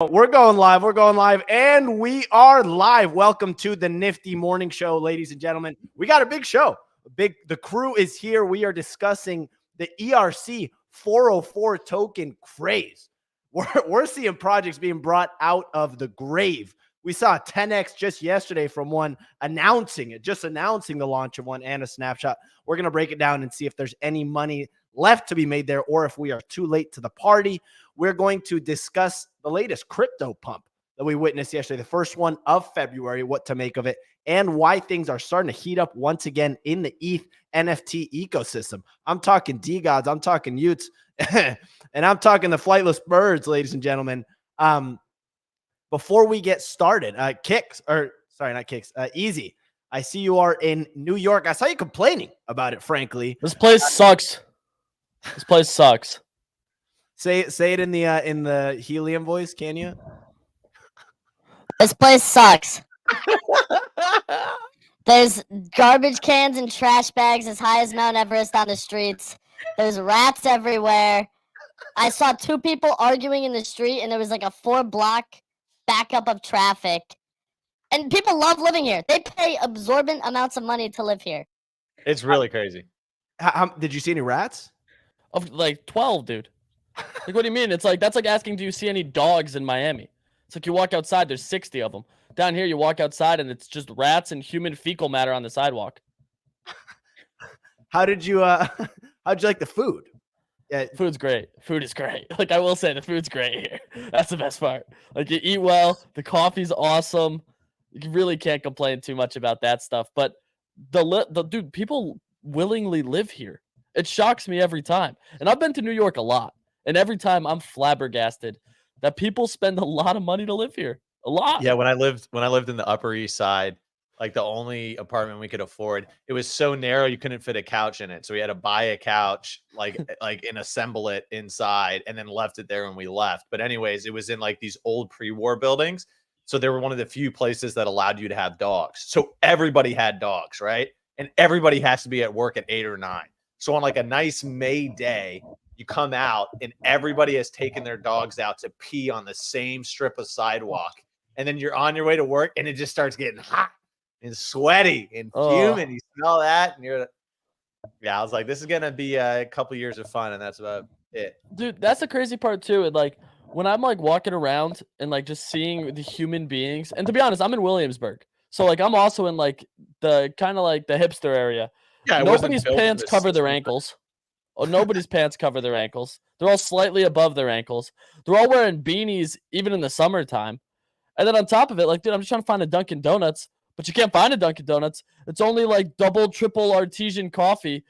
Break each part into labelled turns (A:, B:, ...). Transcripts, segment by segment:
A: We're going live, and we are live. Welcome to the Nifty Morning Show, ladies and gentlemen. We got a big show. The crew is here. We are discussing the ERC-404 token craze. We're seeing projects being brought out of the grave. We saw 10x just yesterday from one announcing the launch of one and a snapshot. We're going to break it down and see if there's any money left to be made there or if we are too late to the party. We're going to discuss the latest crypto pump that we witnessed yesterday, the first one of February, what to make of it, and why things are starting to heat up once again in the ETH NFT ecosystem. I'm talking D-Gods, I'm talking Utes, and I'm talking the flightless birds, ladies and gentlemen. Before we get started, Easy, I see you are in New York. I saw you complaining about it, frankly.
B: This place sucks. This place sucks.
A: Say it in the helium voice, can you?
C: This place sucks. There's garbage cans and trash bags as high as Mount Everest on the streets. There's rats everywhere. I saw two people arguing in the street, and there was like a 4-block backup of traffic. And people love living here. They pay absorbent amounts of money to live here.
B: It's really crazy.
A: How did you see any rats?
B: Of like 12, dude. Like, what do you mean? It's like, that's like asking, do you see any dogs in Miami? It's like you walk outside, there's 60 of them. Down here, you walk outside, and it's just rats and human fecal matter on the sidewalk.
A: How'd you like the food?
B: Yeah, food's great. Food is great. Like, I will say, the food's great here. That's the best part. Like, you eat well. The coffee's awesome. You really can't complain too much about that stuff. But dude, people willingly live here. It shocks me every time. And I've been to New York a lot. And every time I'm flabbergasted that people spend a lot of money to live here. A lot.
D: Yeah, when I lived in the Upper East Side, like the only apartment we could afford, it was so narrow you couldn't fit a couch in it. So we had to buy a couch, and assemble it inside, and then left it there when we left. But anyways, it was in like these old pre-war buildings. So they were one of the few places that allowed you to have dogs. So everybody had dogs, right? And everybody has to be at work at 8 or 9. So on like a nice May day, you come out and everybody has taken their dogs out to pee on the same strip of sidewalk. And then you're on your way to work and it just starts getting hot and sweaty and humid. You smell that and I was like, this is going to be a couple years of fun. And that's about it.
B: Dude, that's the crazy part too. And like, when I'm like walking around and like just seeing the human beings, and to be honest, I'm in Williamsburg. So like, I'm also in like the kind of like the hipster area.
D: Yeah,
B: nobody's pants cover their ankles. Oh, nobody's pants cover their ankles. They're all slightly above their ankles. They're all wearing beanies, even in the summertime. And then on top of it, like, dude, I'm just trying to find a Dunkin' Donuts, but you can't find a Dunkin' Donuts. It's only like double, triple artesian coffee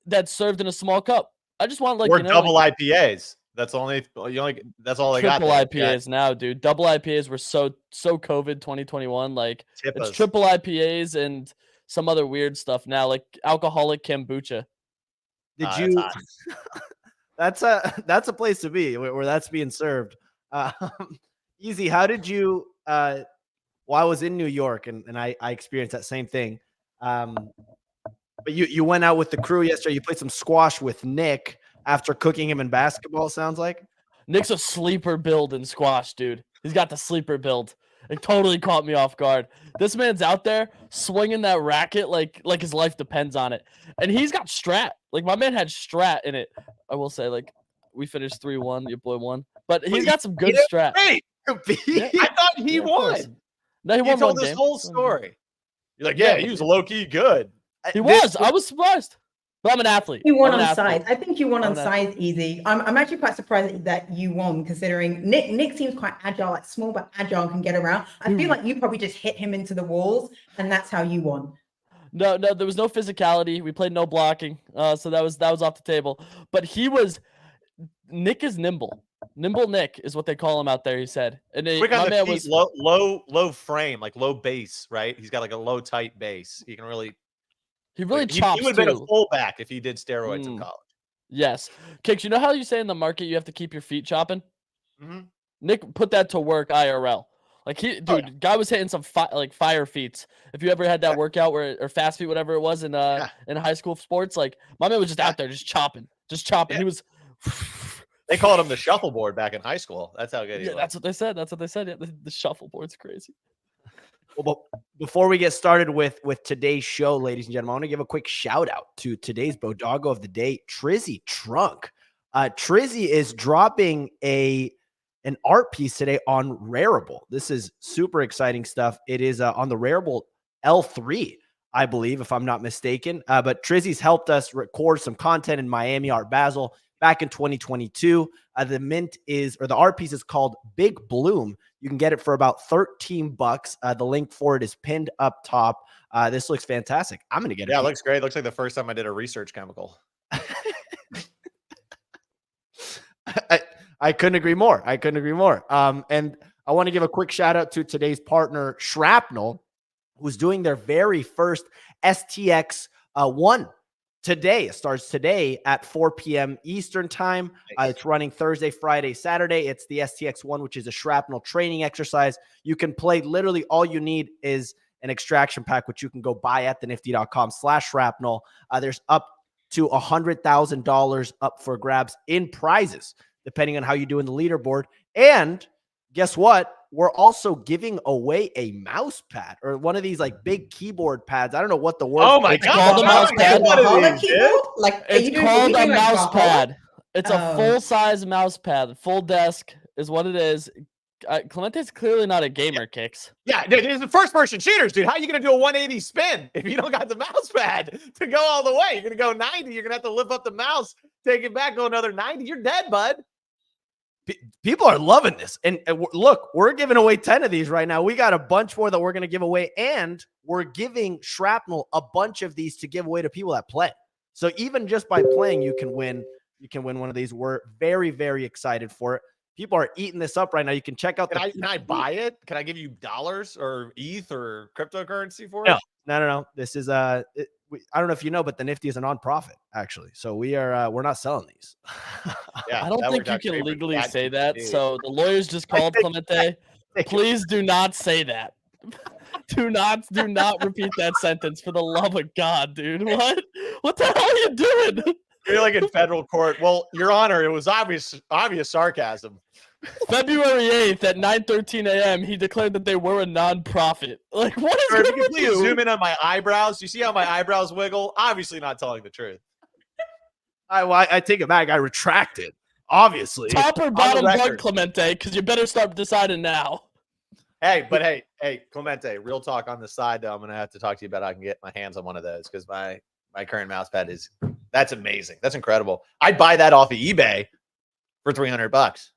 B: that's served in a small cup. I just want like
D: double IPAs. That's all they got.
B: Triple IPAs now, dude. Double IPAs were so COVID 2021. Like it's triple IPAs and some other weird stuff now, like alcoholic kombucha.
A: Did you? That's a place to be where that's being served. Easy. How did you? Well, I was in New York and I experienced that same thing. But you went out with the crew yesterday. You played some squash with Nick after cooking him in basketball. Sounds like
B: Nick's a sleeper build in squash, dude. He's got the sleeper build. It totally caught me off guard. This man's out there swinging that racket like his life depends on it. And he's got strat. Like, my man had strat in it. I will say, like, we finished 3-1. Your boy won. But he's got some good strat.
D: Wait, I thought he won.
B: No, he won.
D: You told this whole story. You're like, yeah, he was low-key good.
B: He was. I was surprised. But I'm an athlete.
E: You won on size. I think you won on size, Easy. I'm actually quite surprised that you won, considering Nick seems quite agile, like small but agile and can get around. I feel like you probably just hit him into the walls, and that's how you won.
B: No, there was no physicality. We played no blocking, so that was off the table. But Nick is nimble. Nimble Nick is what they call him out there. He said, and my man was
D: low frame, like low base, right? He's got like a low tight base. He can really.
B: He really chops.
D: He would have been a fullback if he did steroids in college.
B: Yes. Kicks, you know how you say in the market you have to keep your feet chopping?
D: Mm-hmm.
B: Nick put that to work IRL. Like, guy was hitting some fire feats. If you ever had that workout or fast feet, whatever it was in high school sports, like, my man was just out there just chopping. He was
D: They called him the shuffleboard back in high school. That's how good he
B: Yeah,
D: was.
B: that's what they said. That's what they said. Yeah, the shuffleboard's crazy.
A: Well, before we get started with today's show, ladies and gentlemen, I want to give a quick shout out to today's BoDoggo of the day, Trizzy Trunk. Trizzy is dropping an art piece today on Rarible. This is super exciting stuff. It is on the Rarible L3, I believe, if I'm not mistaken. But Trizzy's helped us record some content in Miami Art Basel back in 2022. The art piece is called Big Bloom. You can get it for about $13. The link for it is pinned up top. This looks fantastic. I'm going to get it.
D: Yeah, it looks great. It looks like the first time I did a research chemical.
A: I couldn't agree more. And I want to give a quick shout out to today's partner, Shrapnel, who's doing their very first STX 1 today. It starts today at 4 p.m. Eastern time.
D: Nice.
A: It's running Thursday, Friday, Saturday. It's the STX 1, which is a Shrapnel training exercise. You can play, literally all you need is an extraction pack, which you can go buy at thenifty.com/Shrapnel. There's up to $100,000 up for grabs in prizes, depending on how you do in the leaderboard. And guess what? We're also giving away a mouse pad or one of these like big keyboard pads. I don't know what the word.
D: Oh my
B: It's
D: god!
B: called a mouse pad.
E: Bahala keyboard? Like, are you
B: It's
E: doing-
B: called
E: you
B: a
E: doing like
B: mouse
E: Bahala?
B: pad. It's a
E: Oh.
B: full-size mouse pad. Full desk is what it is. Clemente's clearly not a gamer, Kicks.
D: Yeah, dude, it's the first-person shooters, dude. How are you gonna do a 180 spin if you don't got the mouse pad to go all the way? You're gonna go 90. You're gonna have to lift up the mouse, take it back, go another 90. You're dead, bud.
A: People are loving this. And look, we're giving away 10 of these right now. We got a bunch more that we're going to give away. And we're giving Shrapnel a bunch of these to give away to people that play. So even just by playing, you can win one of these. We're very, very excited for it. People are eating this up right now. You can check out
D: Can I buy it? Can I give you dollars or ETH or cryptocurrency for it?
A: No. This is I don't know if you know, but the Nifty is a nonprofit, actually. So we're not selling these.
D: Yeah,
B: I don't
D: that
B: think
D: worked
B: you
D: out
B: can
D: great for
B: legally
D: Chat
B: say that.
D: GPT.
B: So the lawyers just called Clemente. Please do not say that. do not repeat that sentence for the love of God, dude. What the hell are you doing?
D: You're like in federal court. Well, Your Honor, it was obvious sarcasm.
B: February 8th at 9:13 a.m. he declared that they were a non-profit. Like, what is
D: Sir, if
B: good
D: you
B: with
D: can please
B: you?
D: zoom in on my eyebrows. You see how my eyebrows wiggle? Obviously not telling the truth.
A: I take it back. I retract it. Obviously.
B: Top or bottom
D: record.
B: bug, Clemente, because you better start deciding now.
D: Hey, Clemente, real talk on the side, though. I'm going to have to talk to you about how I can get my hands on one of those because my current mouse pad that's amazing. That's incredible. I'd buy that off of eBay for $300.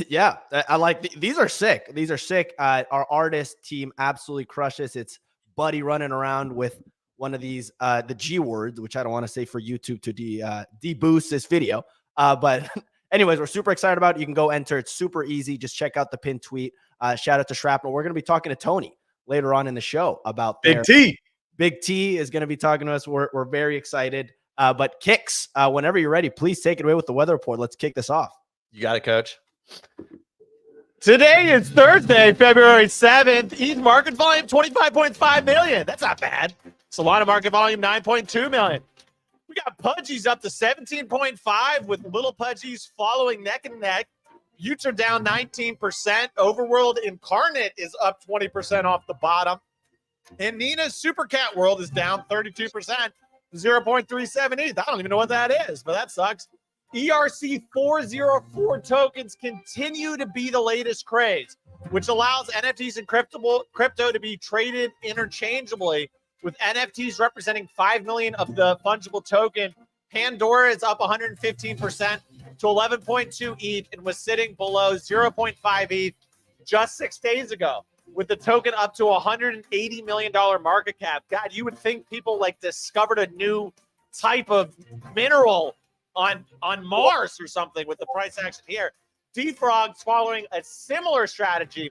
A: Yeah, I like these are sick. These are sick. Our artist team absolutely crushes. It's Buddy running around with one of these, the G words, which I don't want to say for YouTube to deboost this video. But anyways, we're super excited about it. You can go enter. It's super easy. Just check out the pinned tweet. Shout out to Shrapnel. We're going to be talking to Tony later on in the show about
D: Big T.
A: Big T is going to be talking to us. We're very excited. But Kicks, whenever you're ready, please take it away with the weather report. Let's kick this off.
D: You got it, Coach. Today is Thursday, February 7th. ETH market volume, 25.5 million. That's not bad. Solana market volume, 9.2 million. We got Pudgies up to 17.5 with little Pudgies following neck and neck. Utes are down 19%. Overworld Incarnate is up 20% off the bottom. And Nina's Super Cat World is down 32%, 0.37 ETH. I don't even know what that is, but that sucks. ERC-404 tokens continue to be the latest craze, which allows NFTs and crypto to be traded interchangeably, with NFTs representing 5 million of the fungible token. Pandora is up 115% to 11.2 ETH and was sitting below 0.5 ETH just 6 days ago, with the token up to $180 million market cap. God, you would think people like discovered a new type of mineral on Mars or something with the price action here. Defrog's following a similar strategy,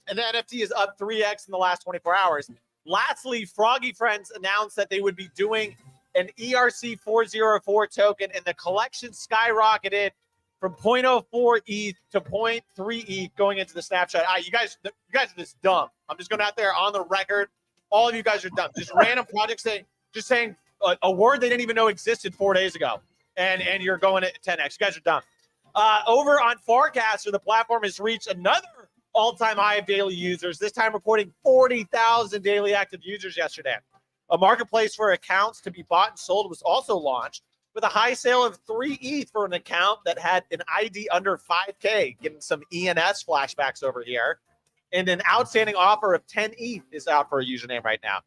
D: and the NFT is up 3x in the last 24 hours. Lastly, Froggy Friends announced that they would be doing an ERC-404 token, and the collection skyrocketed from 0.04 ETH to 0.3 ETH going into the snapshot. You guys are just dumb. I'm just going out there on the record. All of you guys are dumb. Just random projects saying a word they didn't even know existed 4 days ago. and you're going at 10x. You guys are dumb. Over on Forecaster, the platform has reached another all-time high of daily users, this time recording 40,000 daily active users yesterday. A marketplace for accounts to be bought and sold was also launched with a high sale of 3 ETH for an account that had an ID under 5K, getting some ENS flashbacks over here. And an outstanding offer of 10 ETH is out for a username right now.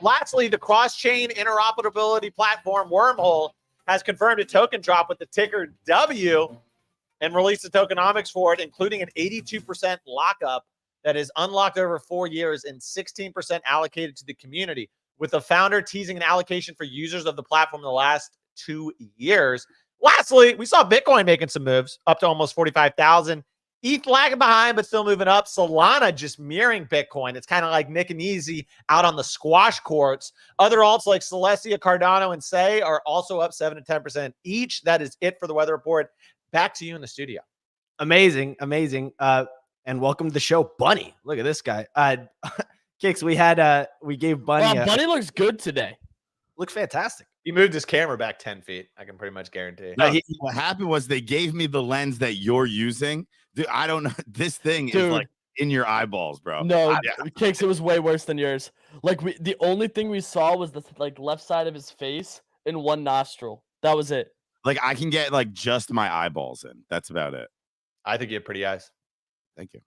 D: Lastly, the cross-chain interoperability platform Wormhole has confirmed a token drop with the ticker W and released the tokenomics for it, including an 82% lockup that is unlocked over 4 years and 16% allocated to the community, with the founder teasing an allocation for users of the platform in the last 2 years. Lastly, we saw Bitcoin making some moves up to almost 45,000. ETH lagging behind, but still moving up. Solana just mirroring Bitcoin. It's kind of like Nick and Easy out on the squash courts. Other alts like Celestia, Cardano, and Say are also up 7 to 10% each. That is it for the weather report. Back to you in the studio.
A: Amazing. And welcome to the show, Bunny. Look at this guy. Kicks, we gave Bunny.
B: Wow, Bunny looks good today.
A: Looks fantastic.
D: He moved his camera back 10 feet. I can pretty much guarantee.
F: No, what happened was they gave me the lens that you're using. Dude, I don't know. This thing is like in your eyeballs, bro.
B: No, Kicks, it was way worse than yours. Like the only thing we saw was the left side of his face and one nostril. That was it.
F: Like I can get like just my eyeballs in. That's about it.
D: I think you have pretty eyes.
F: Thank you.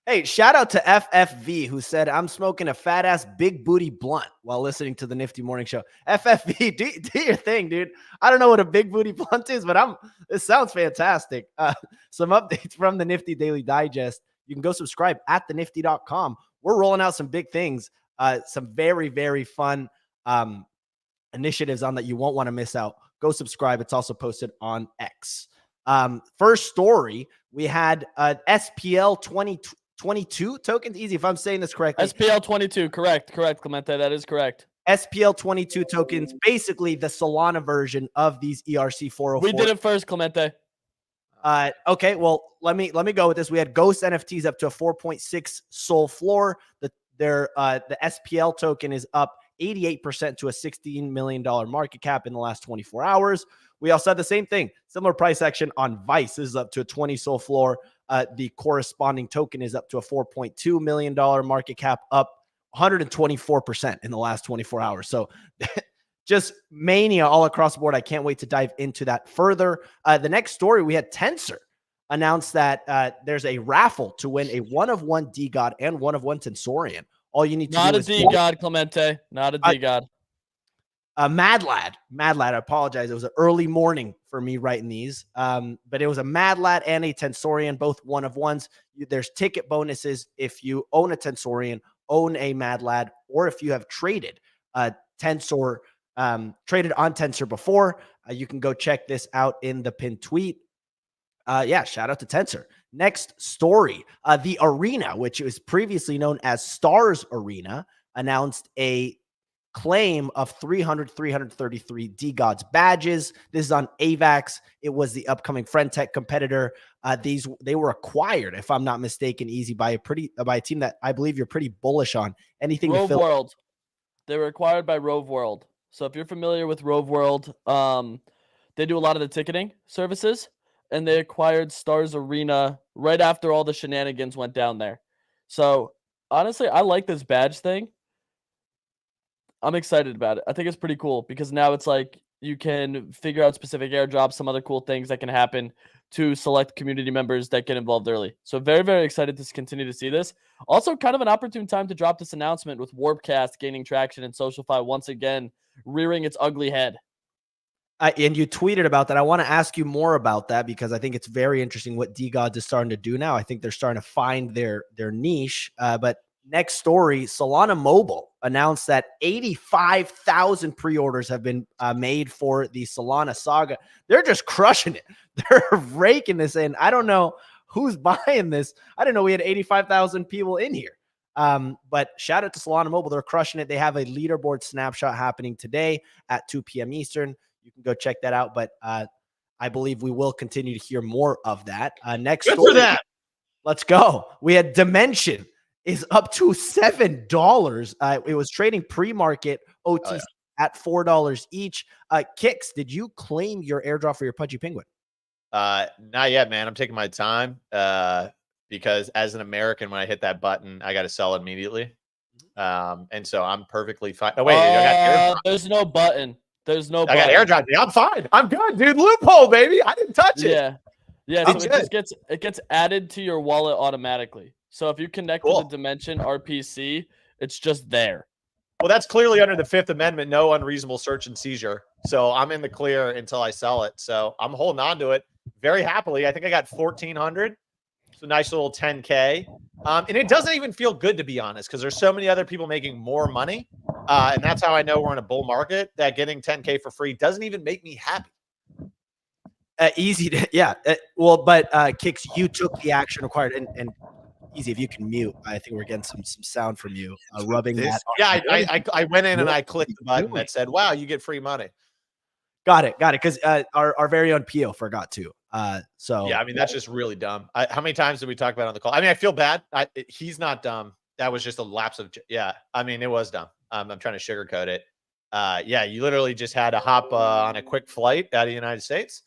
A: Hey, shout out to FFV who said, I'm smoking a fat ass big booty blunt while listening to the Nifty Morning Show. FFV, do your thing, dude. I don't know what a big booty blunt is, but it sounds fantastic. Some updates from the Nifty Daily Digest. You can go subscribe at thenifty.com. We're rolling out some big things, some very, very fun initiatives on that you won't want to miss out. Go subscribe. It's also posted on X. First story, we had SPL 2022 tokens. Easy if I'm saying this correctly.
B: SPL 22, correct, Clemente. That is correct.
A: SPL 22 tokens, basically the Solana version of these ERC-404.
B: We did it first, Clemente.
A: Okay, well, let me go with this. We had Ghost NFTs up to a 4.6 SOL floor. The SPL token is up 88% to a $16 million market cap in the last 24 hours. We also had the same thing, similar price action on Vice. This is up to a 20 SOL floor. The corresponding token is up to a $4.2 million market cap, up 124% in the last 24 hours. So just mania all across the board. I can't wait to dive into that further. The next story, we had Tensor announce that there's a raffle to win a 1-of-1 DGOD and 1-of-1 Tensorian. All you need to
B: not
A: do
B: a
A: is
B: DGOD, Clemente. Not a DGOD.
A: Mad Lad. I apologize. It was an early morning for me writing these. But it was a Mad Lad and a Tensorian, both 1-of-1s. There's ticket bonuses if you own a Tensorian, own a Mad Lad, or if you have traded Tensor, traded on Tensor before. You can go check this out in the pinned tweet. Shout out to Tensor. Next story, the Arena, which was previously known as Stars Arena, announced a claim of 333 DGODS badges. This is on AVAX. It was the upcoming Friendtech competitor. They were acquired, if I'm not mistaken, Easy, by a team that I believe you're pretty bullish on. Anything
B: Rove
A: to fill?
B: World. They were acquired by Rove World. So if you're familiar with Rove World, they do a lot of the ticketing services, and they acquired Stars Arena right after all the shenanigans went down there. So honestly, I like this badge thing. I'm excited about it. I think it's pretty cool because now it's like you can figure out specific airdrops, some other cool things that can happen to select community members that get involved early. So very, very excited to continue to see this. Also kind of an opportune time to drop this announcement with Warpcast gaining traction and SocialFi once again rearing its ugly head.
A: And you tweeted about that. I want to ask you more about that because I think it's very interesting what DGODS is starting to do now. I think they're starting to find their niche. But next story, Solana Mobile announced that 85,000 pre-orders have been made for the Solana Saga. They're just crushing it. They're raking this in. I don't know who's buying this. I didn't know we had 85,000 people in here. But shout out to Solana Mobile. They're crushing it. They have a leaderboard snapshot happening today at 2 p.m. Eastern. You can go check that out. But I believe we will continue to hear more of that. Next
D: Good
A: story.
D: for that.
A: Let's go. We had Dimension is up to $7. It was trading pre-market OTC at $4 each. Kicks, did you claim your airdrop for your Pudgy Penguin?
D: Not yet, man. I'm taking my time because as an American, when I hit that button, I got to sell immediately. And so I'm perfectly fine. Oh, wait, I got airdrop.
B: There's no button. There's no
D: I
B: button.
D: got airdrop. I'm fine. I'm good, dude. Loophole, baby. I didn't touch it.
B: Yeah. Yeah,
D: I'm
B: so it gets added to your wallet automatically. So if you connect with the Dimension RPC, it's just there.
D: Well, that's clearly under the Fifth Amendment, no unreasonable search and seizure. So I'm in the clear until I sell it. So I'm holding on to it very happily. I think I got 1,400. So nice little 10K. And it doesn't even feel good, to be honest, because there's so many other people making more money. And that's how I know we're in a bull market, that getting 10K for free doesn't even make me happy.
A: Easy to, yeah. But Kicks, you took the action required, and Easy, if you can mute. I think we're getting some sound from you rubbing that.
D: Yeah, I went in and I clicked the button that said, "Wow, you get free money."
A: Got it. Because our very own Pio forgot to. So
D: yeah, I mean that's just really dumb. How many times did we talk about it on the call? I mean, I feel bad. He's not dumb. That was just a lapse of I mean, it was dumb. I'm trying to sugarcoat it. Yeah, you literally just had to hop on a quick flight out of the United States.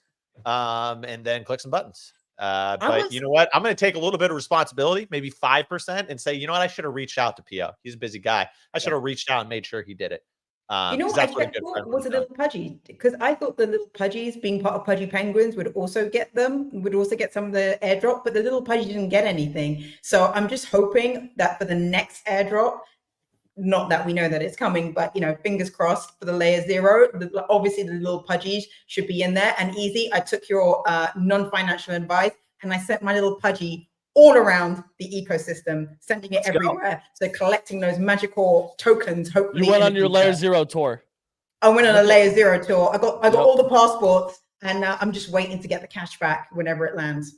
D: And then click some buttons. But you know what? I'm going to take a little bit of responsibility, maybe 5%, and say, you know what? I should have reached out to Pio. He's a busy guy. I should have reached out and made sure he did it.
E: You know what I thought was a little Pudgy, because I thought the little Pudgies, being part of Pudgy Penguins, would also get some of the airdrop, but the little Pudgy didn't get anything. So I'm just hoping that for the next airdrop, not that we know that it's coming, but fingers crossed for the layer 0. Obviously, the little Pudgies should be in there. And Easy, I took your non-financial advice and I sent my little Pudgy all around the ecosystem, sending it everywhere. So collecting those magical tokens. Hopefully,
B: you went on your layer 0 tour.
E: I went on a layer 0 tour. I got all the passports, and I'm just waiting to get the cash back whenever it lands.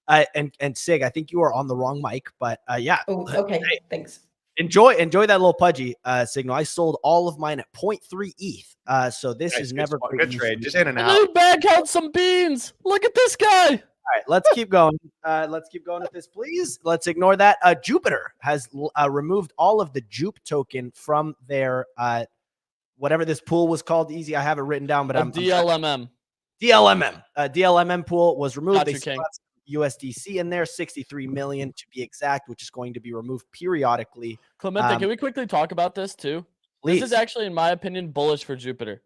A: And Sig, I think you are on the wrong mic, but yeah.
E: Oh, okay. Thanks.
A: Enjoy that little Pudgy signal. I sold all of mine at 0.3 ETH. So this is never
D: a good trade. Just in and out.
B: New bag held some beans. Look at this guy.
A: All right, let's keep going. Let's keep going with this, please. Let's ignore that. Jupiter has removed all of the Jupe token from their whatever this pool was called. Easy, I have it written down, but I'm
B: DLMM.
A: DLMM pool was removed.
B: Gotcha,
A: They USDC in there, 63 million to be exact, which is going to be removed periodically.
B: Clemente, can we quickly talk about this too?
A: Please.
B: This is actually, in my opinion, bullish for Jupiter.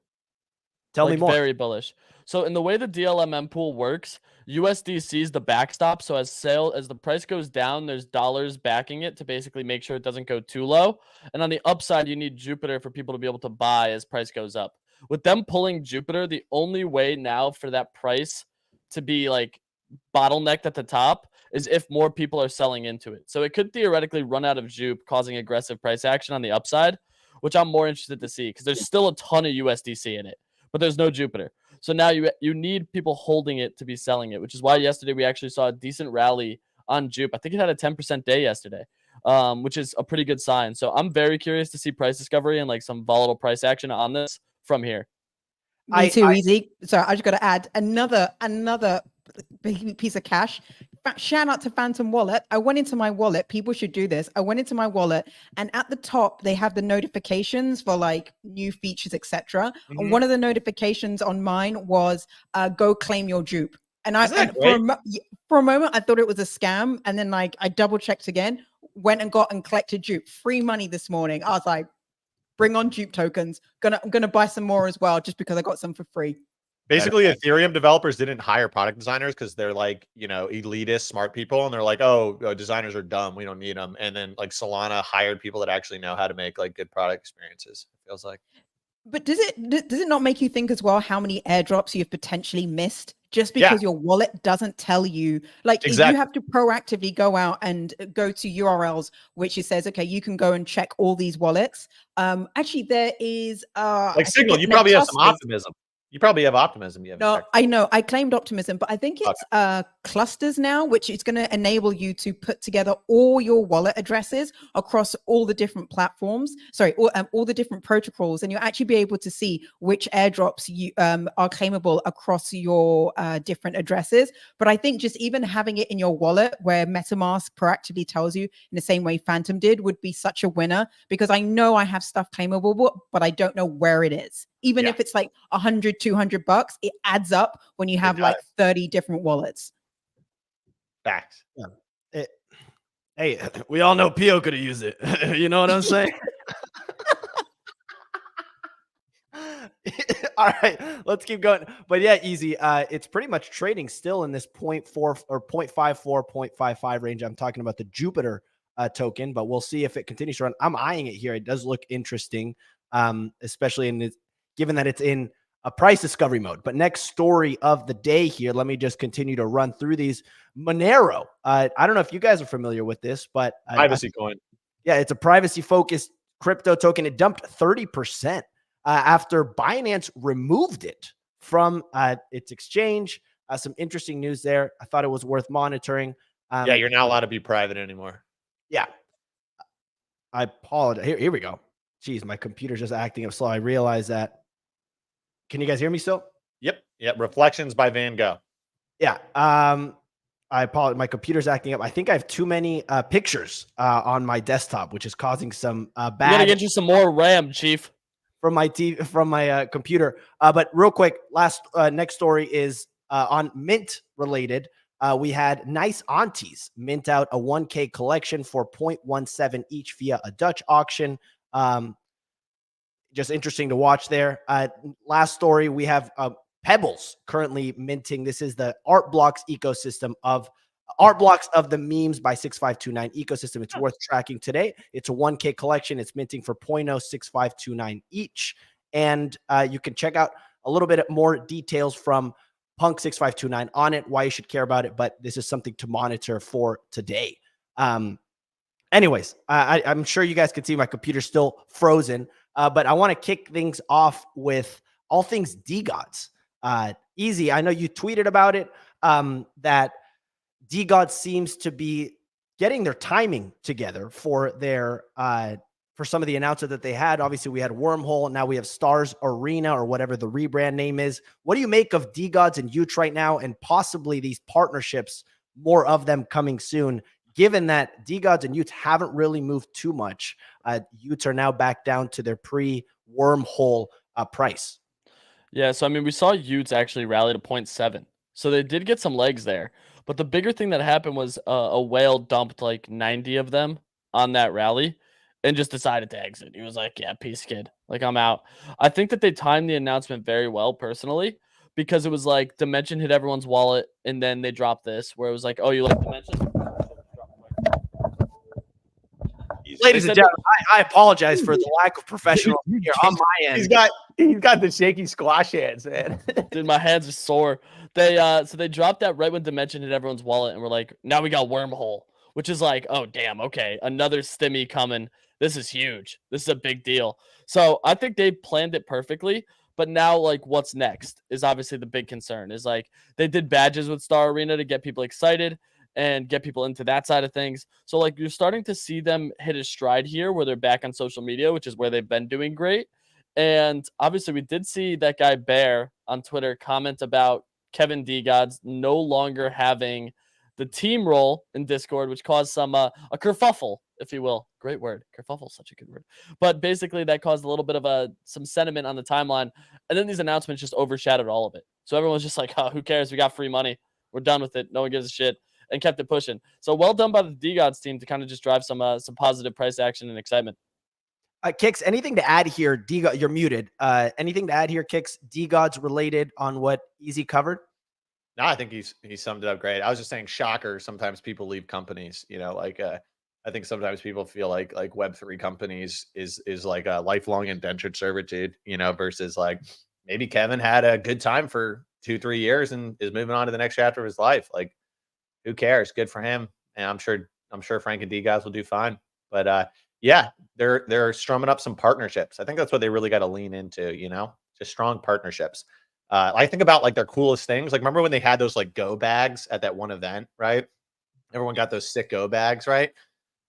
A: Tell me more.
B: Very bullish. So in the way the DLMM pool works, USDC is the backstop. So as the price goes down, there's dollars backing it to basically make sure it doesn't go too low. And on the upside, you need Jupiter for people to be able to buy as price goes up. With them pulling Jupiter, the only way now for that price to be bottlenecked at the top is if more people are selling into it. So it could theoretically run out of Jupe, causing aggressive price action on the upside, which I'm more interested to see because there's still a ton of USDC in it, but there's no Jupiter. So now you need people holding it to be selling it, which is why yesterday we actually saw a decent rally on Jupe. I think it had a 10% day yesterday, which is a pretty good sign. So I'm very curious to see price discovery and some volatile price action on this from here.
E: Me too, Easy. So I just got to add another big piece of cash. Shout out to Phantom Wallet. I went into my wallet. People should do this. I went into my wallet, and at the top they have the notifications for new features, etc. And one of the notifications on mine was go claim your Jupe. And for a moment I thought it was a scam, and then I double checked again, went and collected Jupe. Free money this morning. I was like, bring on Jupe tokens. I'm gonna buy some more as well, just because I got some for free.
D: Basically, Ethereum developers didn't hire product designers because they're elitist, smart people. And they're like, oh, designers are dumb. We don't need them. And then Solana hired people that actually know how to make good product experiences. It feels like.
E: But does it not make you think as well how many airdrops you've potentially missed just because your wallet doesn't tell you? Exactly. You have to proactively go out and go to URLs, which it says, okay, you can go and check all these wallets. Actually, there is
D: Signal. You probably have some optimism. You probably have optimism. You haven't
E: No,
D: checked.
E: I know. I claimed optimism, but I think it's clusters now, which is going to enable you to put together all your wallet addresses across all the different platforms. Sorry, all the different protocols, and you'll actually be able to see which airdrops you are claimable across your different addresses. But I think just even having it in your wallet, where MetaMask proactively tells you in the same way Phantom did, would be such a winner, because I know I have stuff claimable, but I don't know where it is. Even if it's like $100, $200, it adds up when you have like 30 different wallets.
D: Facts.
A: Yeah. Hey, we all know Pio could have used it. You know what I'm saying? All right, let's keep going. But yeah, easy. It's pretty much trading still in this 0.4 or 0.54, 0.55 range. I'm talking about the Jupiter token, but we'll see if it continues to run. I'm eyeing it here. It does look interesting, especially in this, given that it's in a price discovery mode. But next story of the day here, let me just continue to run through these. Monero. I don't know if you guys are familiar with this, but
D: Privacy coin.
A: Yeah, it's a privacy-focused crypto token. It dumped 30% after Binance removed it from its exchange. Some interesting news there. I thought it was worth monitoring.
D: Yeah, you're not allowed to be private anymore.
A: Yeah. I apologize. Here we go. Jeez, my computer's just acting up slow. I realize that. Can you guys hear me still?
D: Yep. Reflections by Van Gogh.
A: Yeah. I apologize. My computer's acting up. I think I have too many pictures on my desktop, which is causing some bad.
B: You gotta get you some more RAM, Chief.
A: From my TV, from my computer. But real quick, next story is on Mint related. We had Nice Aunties mint out a 1K collection for 0.17 each via a Dutch auction. Just interesting to watch there. Last story, we have Pebbles currently minting. This is the Art Blocks ecosystem of Art Blocks of the Memes by 6529 ecosystem. It's worth tracking today. It's a 1K collection. It's minting for 0.06529 each. And you can check out a little bit more details from Punk 6529 on it, why you should care about it. But this is something to monitor for today. Anyways, I'm sure you guys can see my computer's still frozen. But I want to kick things off with all things DeGods. Easy. I know you tweeted about it, that DeGods seems to be getting their timing together for their for some of the announcements that they had. Obviously, we had Wormhole. Now we have Stars Arena, or whatever the rebrand name is. What do you make of DeGods and Utes right now, and possibly these partnerships, more of them coming soon, given that DeGods and Utes haven't really moved too much? Utes are now back down to their pre-Wormhole price.
B: Yeah, so I mean, we saw Utes actually rally to 0.7. So they did get some legs there. But the bigger thing that happened was a whale dumped like 90 of them on that rally and just decided to exit. He was like, yeah, peace, kid. Like, I'm out. I think that they timed the announcement very well, personally, because it was like Dimension hit everyone's wallet, and then they dropped this, where it was like, oh, you like Dimension?
A: Ladies and gentlemen, I apologize for the lack of professional here on my end.
D: He's got the shaky squash hands, man.
B: Dude, my hands are sore. So they dropped that right when Dimension hit everyone's wallet, and we're like, now we got Wormhole, which is like, oh damn, okay, another stimmy coming. This is huge. This is a big deal. So I think they planned it perfectly. But now, like, what's next is obviously the big concern. Is like they did badges with Star Arena to get people excited and get people into that side of things. So like you're starting to see them hit a stride here where they're back on social media, which is where they've been doing great. And obviously we did see that guy Bear on Twitter comment about Kevin DeGods no longer having the team role in Discord, which caused some a kerfuffle, if you will. Great word. Kerfuffle, such a good word. But basically that caused a little bit of some sentiment on the timeline. And then these announcements just overshadowed all of it. So everyone's just like, oh, who cares? We got free money. We're done with it. No one gives a shit. And kept it pushing. So well done by the DeGods team to kind of just drive some positive price action and excitement.
A: Kix, anything to add here? DeGods, you're muted. Anything to add here, Kix? DeGods related on what Easy covered?
D: No, I think he summed it up great. I was just saying, shocker. Sometimes people leave companies. You know, like I think sometimes people feel like Web3 companies is like a lifelong indentured servitude. You know, versus like maybe Kevin had a good time for 2-3 years and is moving on to the next chapter of his life. Like, who cares? Good for him. And I'm sure Frank and DeGods will do fine. But yeah, they're strumming up some partnerships. I think that's what they really got to lean into, you know, just strong partnerships. I think about like their coolest things. Like remember when they had those like go bags at that one event, right? Everyone got those sick go bags, right?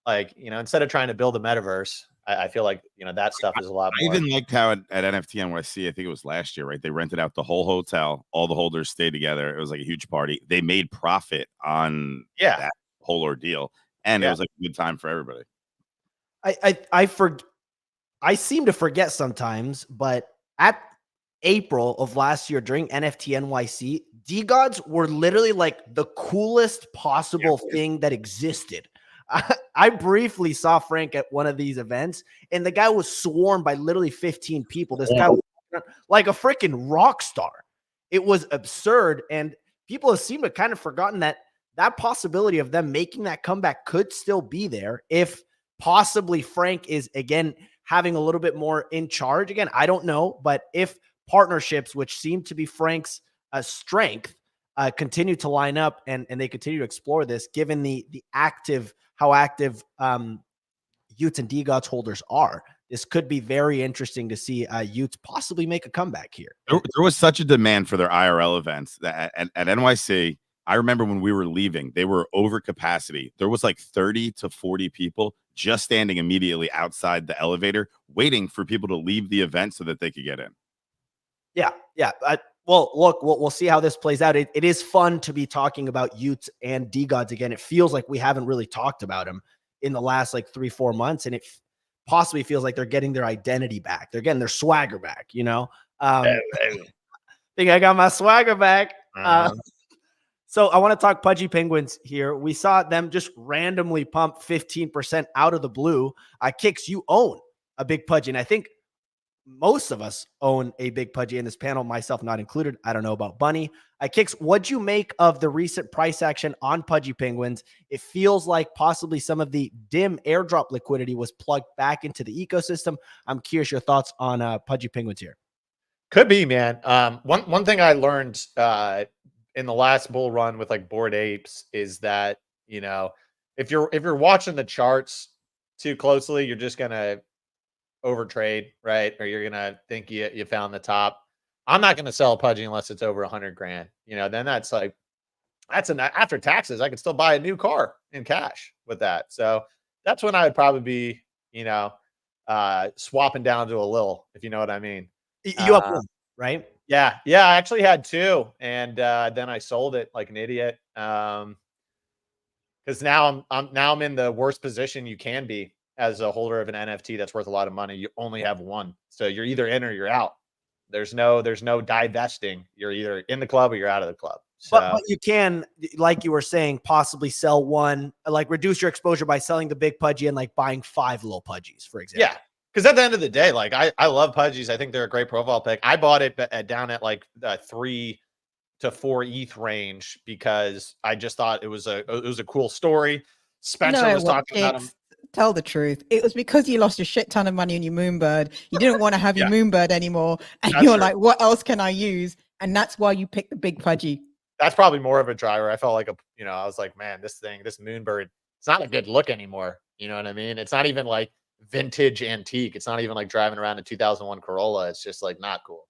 D: Like, instead of trying to build a metaverse, I feel like, that stuff is a lot
F: I
D: more.
F: even liked how at NFT NYC, I think it was last year, right? They rented out the whole hotel. All the holders stayed together. It was like a huge party. They made profit on that whole ordeal. And it was like a good time for everybody.
A: I seem to forget sometimes, but at April of last year during NFT NYC, DeGods were literally like the coolest possible thing that existed. I briefly saw Frank at one of these events, and the guy was swarmed by literally 15 people. This guy was like a freaking rock star. It was absurd, and people have seemed to kind of forgotten that possibility of them making that comeback could still be there if possibly Frank is, again, having a little bit more in charge. Again, I don't know, but if partnerships, which seem to be Frank's strength, continue to line up and they continue to explore this, given how active Utes and DeGods holders are, this could be very interesting to see Utes possibly make a comeback here.
F: There was such a demand for their IRL events that at NYC, I remember when we were leaving, they were over capacity. There was like 30 to 40 people just standing immediately outside the elevator, waiting for people to leave the event so that they could get in.
A: Yeah. Well, look, we'll see how this plays out. It is fun to be talking about Utes and DeGods again. It feels like we haven't really talked about them in the last like 3-4 months, and it possibly feels like they're getting their identity back. They're getting their swagger back, I think I got my swagger back. So I want to talk Pudgy Penguins here. We saw them just randomly pump 15% out of the blue. Kicks, you own a big Pudgy, and I think most of us own a big Pudgy in this panel, myself not included. I don't know about Bunny. Kicks, what'd you make of the recent price action on Pudgy Penguins? It feels like possibly some of the dim airdrop liquidity was plugged back into the ecosystem. I'm curious your thoughts on Pudgy Penguins here.
D: Could be, man. One thing I learned in the last bull run with like Bored Apes is that, if you're watching the charts too closely, you're just gonna overtrade, right? Or you're gonna think you found the top. I'm not gonna sell a Pudgy unless it's over 100 grand. Then that's after taxes. I could still buy a new car in cash with that. So that's when I would probably be, swapping down to a Lil, if you know what I mean.
A: You up one, right?
D: Yeah. I actually had 2, and then I sold it like an idiot. Because now I'm in the worst position you can be as a holder of an NFT that's worth a lot of money. You only have one, so you're either in or you're out. There's no divesting. You're either in the club or you're out of the club. So.
A: But you can, like you were saying, possibly sell one, like reduce your exposure by selling the big Pudgy and like buying 5 little Pudgies, for example.
D: Yeah. Because at the end of the day, like I love Pudgies. I think they're a great profile pick. I bought it down at like 3 to 4 ETH range because I just thought it was a cool story. Spencer was talking about him.
E: Tell the truth. It was because you lost a shit ton of money on your Moonbird. You didn't want to have your Moonbird anymore, and you're like, "What else can I use?" And that's why you picked the big Pudgy.
D: That's probably more of a driver. I felt like I was like, man, this Moonbird, it's not a good look anymore. You know what I mean? It's not even like vintage antique. It's not even like driving around a 2001 Corolla. It's just like not cool.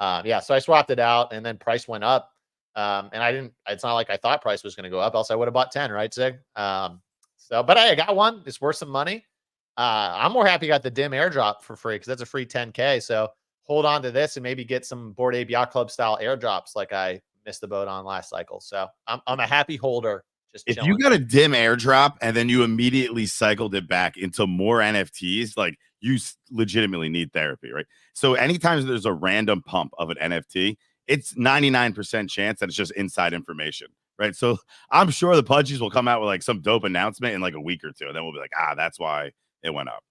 D: So I swapped it out, and then price went up. And it's not like I thought price was going to go up, else I would have bought 10, right, Sig? But I got one. It's worth some money. I'm more happy I got the dim airdrop for free because that's a free 10K. So hold on to this and maybe get some Bored Ape Yacht Club style airdrops like I missed the boat on last cycle. So I'm a happy holder. Just
F: if
D: chilling.
F: you got a dim airdrop and then you immediately cycled it back into more NFTs, like you legitimately need therapy, right? So anytime there's a random pump of an NFT, it's 99% chance that it's just inside information, right? So I'm sure the Pudgies will come out with like some dope announcement in like a week or two, and then we'll be like, that's why it went up.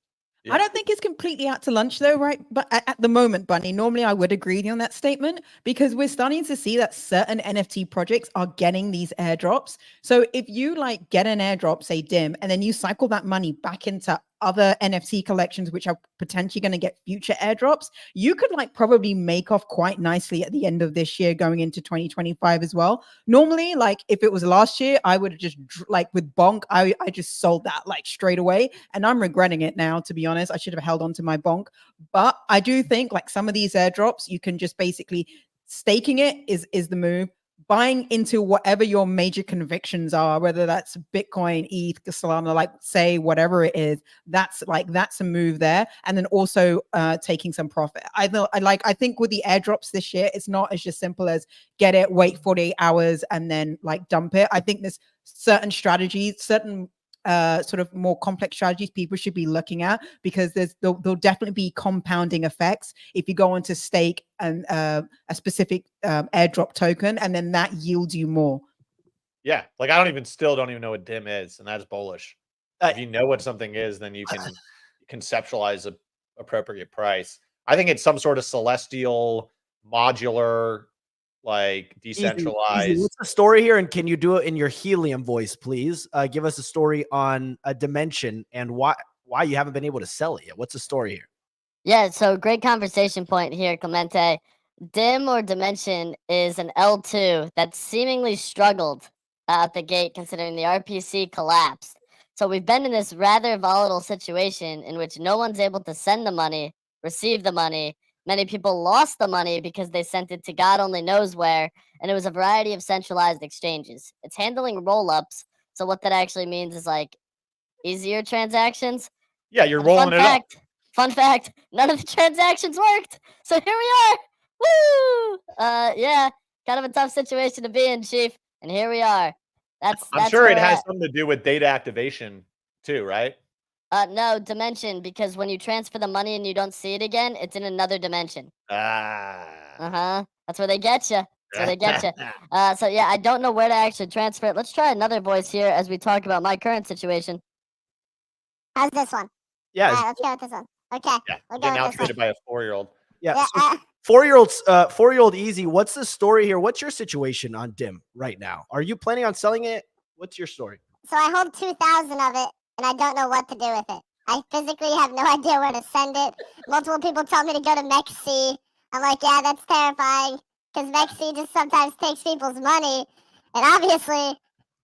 E: Yeah. I don't think it's completely out to lunch though, right? But at the moment, Bunny, normally I would agree on that statement because we're starting to see that certain NFT projects are getting these airdrops. So if you like get an airdrop, say dim, and then you cycle that money back into other NFT collections, which are potentially going to get future airdrops, you could like probably make off quite nicely at the end of this year going into 2025 as well. Normally, like if it was last year, I would have just like with Bonk, I just sold that like straight away. And I'm regretting it now, to be honest. I should have held on to my Bonk. But I do think like some of these airdrops, you can just basically staking it is the move. Buying into whatever your major convictions are, whether that's Bitcoin, ETH, Solana, like say whatever it is, that's a move there. And then also taking some profit. I think with the airdrops this year, it's not as just simple as get it, wait 48 hours, and then like dump it. I think there's certain strategies, certain sort of more complex strategies people should be looking at, because there'll definitely be compounding effects if you go on to stake and a specific airdrop token, and then that yields you more.
D: Yeah, like I still don't even know what DIM is, and that's bullish. If you know what something is, then you can conceptualize a appropriate price. I think it's some sort of celestial modular, like decentralized.
A: Easy. What's the story here? And can you do it in your helium voice, please? Give us a story on a dimension and why you haven't been able to sell it yet. What's the story here?
C: Yeah, so great conversation point here, Clemente. Dim or Dimension is an L2 that seemingly struggled out the gate considering the RPC collapsed. So we've been in this rather volatile situation in which no one's able to send the money, receive the money. Many people lost the money because they sent it to God only knows where, and it was a variety of centralized exchanges. It's handling roll-ups, so what that actually means is like easier transactions.
D: Yeah, you're rolling it up.
C: Fun fact, none of the transactions worked. So here we are. Woo! Yeah, kind of a tough situation to be in, Chief. And here we are.
D: I'm sure it has something to do with data activation too, right?
C: No, dimension, because when you transfer the money and you don't see it again, it's in another dimension.
D: Ah.
C: That's where they get you. That's where they get you. So yeah, I don't know where to actually transfer it. Let's try another voice here as we talk about my current situation.
G: How's this one?
A: Yeah.
G: All right, let's go with this one. Okay.
D: Yeah,
G: We'll go
D: getting
G: with this one.
D: outfitted by a 4-year-old.
A: Yeah.
G: Yeah,
A: So 4-year-old Easy, what's the story here? What's your situation on DIM right now? Are you planning on selling it? What's your story?
G: So I hold 2,000 of it, and I don't know what to do with it. I physically have no idea where to send it. Multiple people tell me to go to MEXC. I'm like, yeah, that's terrifying, because MEXC just sometimes takes people's money, and obviously,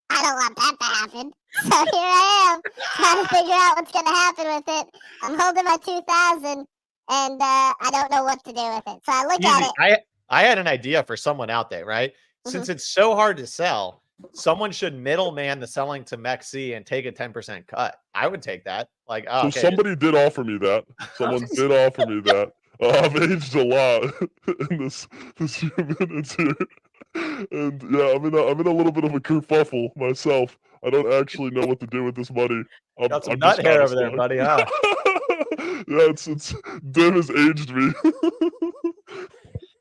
G: I don't want that to happen. So here I am, trying to figure out what's going to happen with it. I'm holding my 2,000, and I don't know what to do with it. So I look at it.
D: I had an idea for someone out there, right? Since it's so hard to sell, someone should middleman the selling to MEXC and take a 10% cut. I would take that. Like, oh,
H: so
D: okay.
H: somebody did offer me that. Someone did offer me that. I've aged a lot in this few minutes here, and yeah, I'm in a little bit of a kerfuffle myself. I don't actually know what to do with this money.
D: Got some nut hair over there, buddy, huh?
H: Yeah, it's DIM has aged me.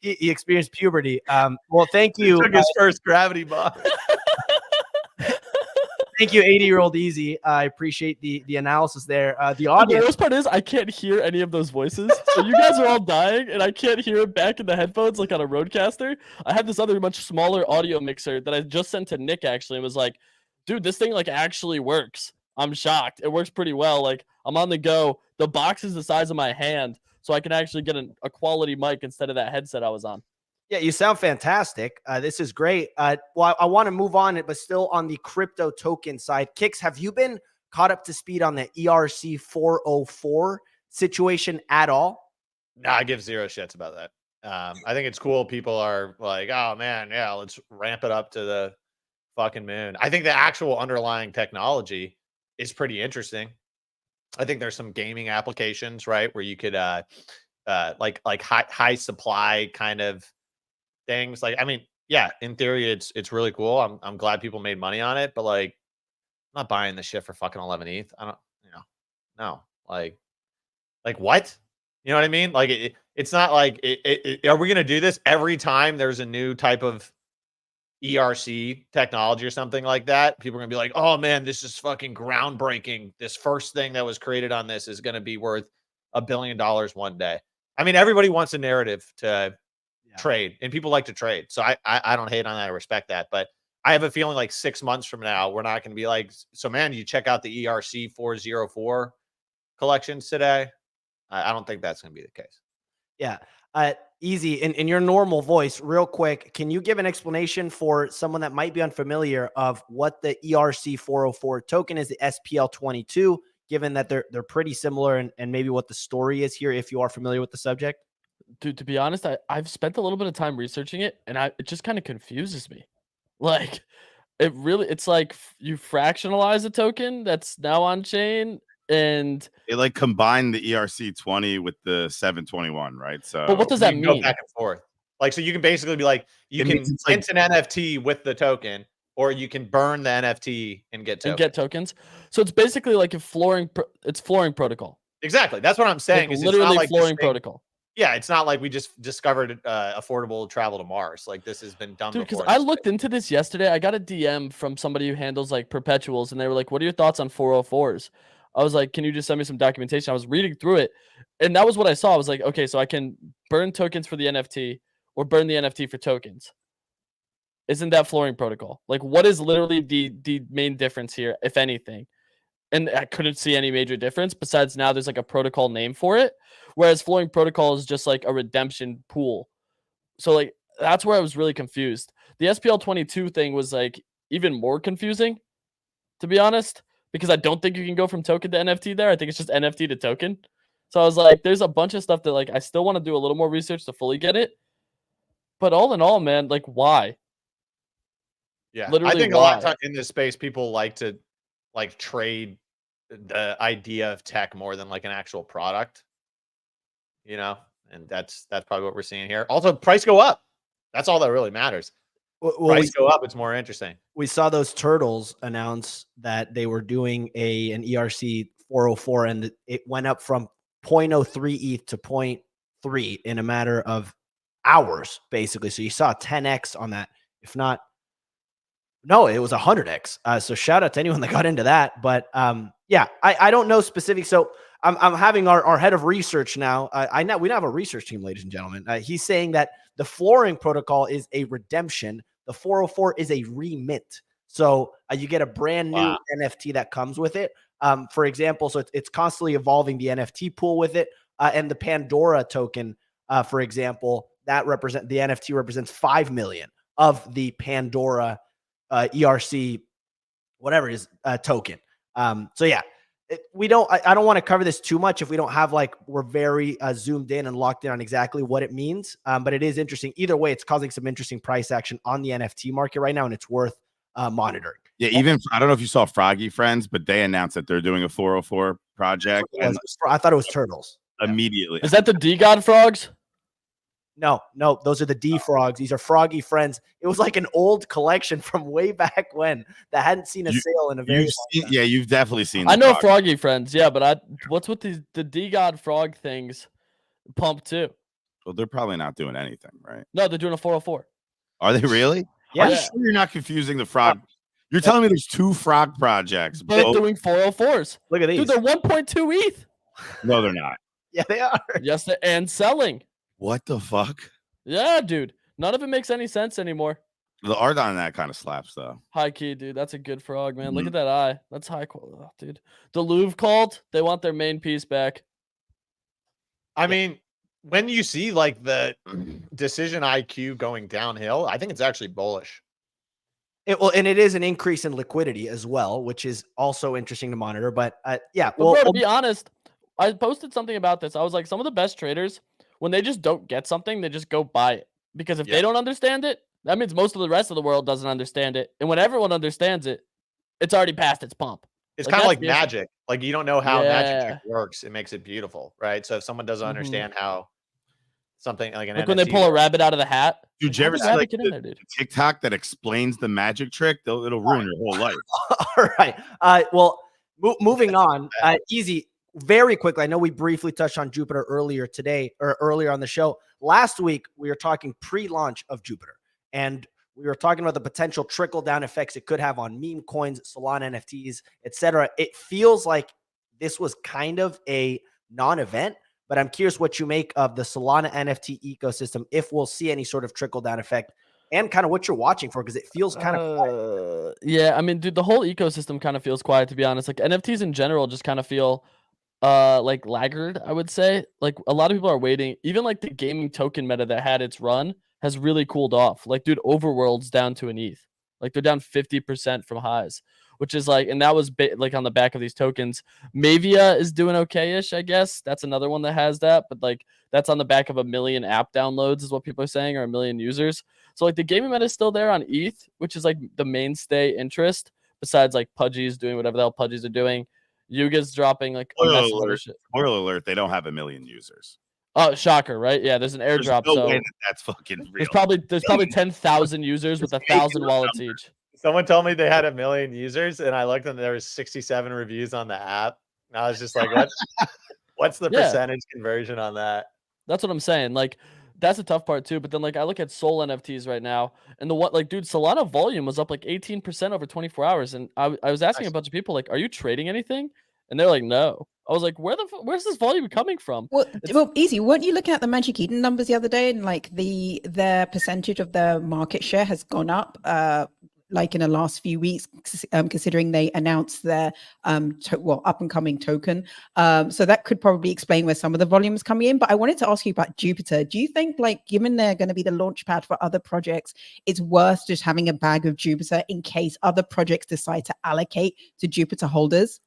A: He experienced puberty. Well, thank you.
D: He took his first gravity bump.
A: Thank you, 80-year-old Easy. I appreciate the analysis there. The audience.
B: The worst part is I can't hear any of those voices. So you guys are all dying, and I can't hear it back in the headphones like on a Rodecaster. I have this other much smaller audio mixer that I just sent to Nick actually, and was like, dude, this thing like actually works. I'm shocked. It works pretty well. Like I'm on the go. The box is the size of my hand, so I can actually get a quality mic instead of that headset I was on.
A: Yeah, you sound fantastic. This is great. Well, I want to move on, but still on the crypto token side. Kix, have you been caught up to speed on the ERC-404 situation at all?
D: No, I give zero shits about that. I think it's cool. People are like, oh man, yeah, let's ramp it up to the fucking moon. I think the actual underlying technology is pretty interesting. I think there's some gaming applications, right, where you could like high supply kind of things. Like, I mean, yeah, in theory, it's really cool. I'm glad people made money on it, but like, I'm not buying this shit for fucking 11 ETH. I don't, no, like what? You know what I mean? Like, it's not like, are we gonna do this every time there's a new type of ERC technology or something like that? People are gonna be like, oh man, this is fucking groundbreaking. This first thing that was created on this is gonna be worth $1 billion one day. I mean, everybody wants a narrative to trade, and people like to trade. So I don't hate on that. I respect that. But I have a feeling like 6 months from now, we're not going to be like, so man, you check out the ERC-404 collections today. I don't think that's going to be the case.
A: Yeah. Easy. In your normal voice, real quick, can you give an explanation for someone that might be unfamiliar of what the ERC-404 token is, the SPL22, given that they're pretty similar, and maybe what the story is here if you are familiar with the subject?
B: Dude, to be honest, I've spent a little bit of time researching it, and it just kind of confuses me. Like, it's like you fractionalize a token that's now on chain, and
F: They like combine the ERC-20 with the 721, right? So
B: but what does
D: You
B: that
D: can go
B: mean?
D: back and forth. Like, so you can basically be like, you
F: It
D: can
F: means it's like-
D: mint an NFT with the token, or you can burn the NFT and get tokens.
B: And get tokens. So it's basically like it's flooring protocol.
D: Exactly. That's what I'm saying.
B: Like
D: Is
B: literally
D: it's not like this
B: flooring
D: thing-
B: protocol.
D: Yeah, it's not like we just discovered affordable travel to Mars. Like, this has been done
B: Dude, because
D: before.
B: I looked into this yesterday. I got a DM from somebody who handles like perpetuals, and they were like, "What are your thoughts on 404s?" I was like, "Can you just send me some documentation?" I was reading through it, and that was what I saw. I was like, "Okay, so I can burn tokens for the NFT or burn the NFT for tokens." Isn't that flooring protocol? Like, what is literally the main difference here, if anything? And I couldn't see any major difference besides now there's like a protocol name for it, whereas flooring protocol is just like a redemption pool. So like that's where I was really confused. The SPL 22 thing was like even more confusing, to be honest, because I don't think you can go from token to NFT there. I think it's just NFT to token. So I was like, there's a bunch of stuff that like I still want to do a little more research to fully get it. But all in all, man, like why?
D: Yeah, I
B: Literally
D: think a lot of
B: why?
D: time in this space, people like to like trade the idea of tech more than like an actual product. You know, and that's probably what we're seeing here. Also, price go up. That's all that really matters.
A: Well,
D: Price go up, it's more interesting.
A: we saw those turtles announce that they were doing an ERC-404, and it went up from 0.03 ETH to 0.3 in a matter of hours, basically. So you saw 10x on that, if not. No, it was 100x. So shout out to anyone that got into that. But yeah, I don't know specifics. So I'm having our head of research now. I know we now have a research team, ladies and gentlemen. He's saying that the flooring protocol is a redemption. The 404 is a remint. So you get a brand new NFT that comes with it. For example, so it's constantly evolving the NFT pool with it. And the Pandora token, for example, the NFT represents 5 million of the Pandora ERC, whatever it is, token. So yeah, I don't want to cover this too much if we don't have we're very zoomed in and locked in on exactly what it means. But it is interesting. Either way, it's causing some interesting price action on the NFT market right now, and it's worth monitoring.
F: Yeah, even I don't know if you saw Froggy Friends, but they announced that they're doing a 404 project. And
A: I thought it was turtles.
F: immediately.
B: Is that the D God frogs?
A: No, those are the D frogs. These are Froggy Friends. It was like an old collection from way back when that hadn't seen a sale in a very long time.
F: Yeah, you've definitely seen.
B: I know Froggy Friends, yeah, but what's with the D God frog things? Pump too.
F: Well, they're probably not doing anything, right?
B: No, they're doing a 404.
F: Are they really?
A: Yeah.
F: Are you sure you're not confusing the frog? You're telling me there's two frog projects.
B: But they're doing 404s.
A: Look at these.
B: Dude, they're 1.2 ETH.
F: No, they're not.
A: Yeah, they are.
B: Yes, and selling.
F: What the fuck?
B: Yeah, dude. None of it makes any sense anymore.
F: The art on that kind of slaps, though.
B: High key, dude. That's a good frog, man. Look at that eye. That's high quality, dude. The Louvre called. They want their main piece back.
D: I mean, when you see like the decision IQ going downhill, I think it's actually bullish.
A: And it is an increase in liquidity as well, which is also interesting to monitor. But yeah,
B: But bro, to be honest, I posted something about this. I was like, some of the best traders, when they just don't get something, they just go buy it. Because if they don't understand it, that means most of the rest of the world doesn't understand it. And when everyone understands it, it's already past its pump.
D: It's kind of like
B: that's the issue.
D: magic. Like, you don't know how magic
B: Yeah.
D: trick works. It makes it beautiful, right? So if someone doesn't understand how something like an
B: Like
D: NFT
B: when they pull a
D: works-
B: rabbit out of the hat.
F: Dude, did you
B: How
F: ever
B: did
F: see
B: rabbit
F: like
B: get in there, dude?
F: TikTok that explains the magic trick? It'll ruin your whole life.
A: all right. Well, moving on. Easy. Very quickly. I know we briefly touched on Jupiter earlier today or earlier on the show. Last week, we were talking pre-launch of Jupiter, and we were talking about the potential trickle-down effects it could have on meme coins, Solana NFTs, etc. It feels like this was kind of a non-event, but I'm curious what you make of the Solana NFT ecosystem, if we'll see any sort of trickle-down effect, and kind of what you're watching for, because it feels kind of
B: yeah, I mean, dude, the whole ecosystem kind of feels quiet, to be honest. Like NFTs in general just kind of feel like laggard, I would say. Like a lot of people are waiting. Even like the gaming token meta that had its run has really cooled off. Like, dude, Overworld's down to an ETH. Like they're down 50% from highs. which is like, and that was like on the back of these tokens. Mavia is doing okay-ish, I guess. That's another one that has that, but like that's on the back of 1 million app downloads is what people are saying, or 1 million users. So like the gaming meta is still there on ETH, which is like the mainstay interest, besides like Pudgy's doing whatever the hell Pudgy's are doing. Yuga's dropping like a mess of other shit.
F: Spoiler alert, they don't have 1 million users.
B: Oh, shocker, right? Yeah, there's an airdrop.
F: There's no way
B: so
F: that's fucking real.
B: there's probably 10,000 users with 1,000 wallets each.
D: Someone told me they had 1 million users, and I looked and there was 67 reviews on the app. And I was just like, what's the percentage conversion on that?
B: That's what I'm saying. Like, that's a tough part too. But then like I look at Sol NFTs right now, and dude, Solana volume was up like 18% over 24 hours. And I was asking a bunch of people, like, are you trading anything? And they're like, no. I was like, where's this volume coming from?
I: Well, easy. Weren't you looking at the Magic Eden numbers the other day, and like their percentage of their market share has gone up, like in the last few weeks, considering they announced their up and coming token. So that could probably explain where some of the volume is coming in. But I wanted to ask you about Jupiter. Do you think, like, given they're going to be the launch pad for other projects, it's worth just having a bag of Jupiter in case other projects decide to allocate to Jupiter holders?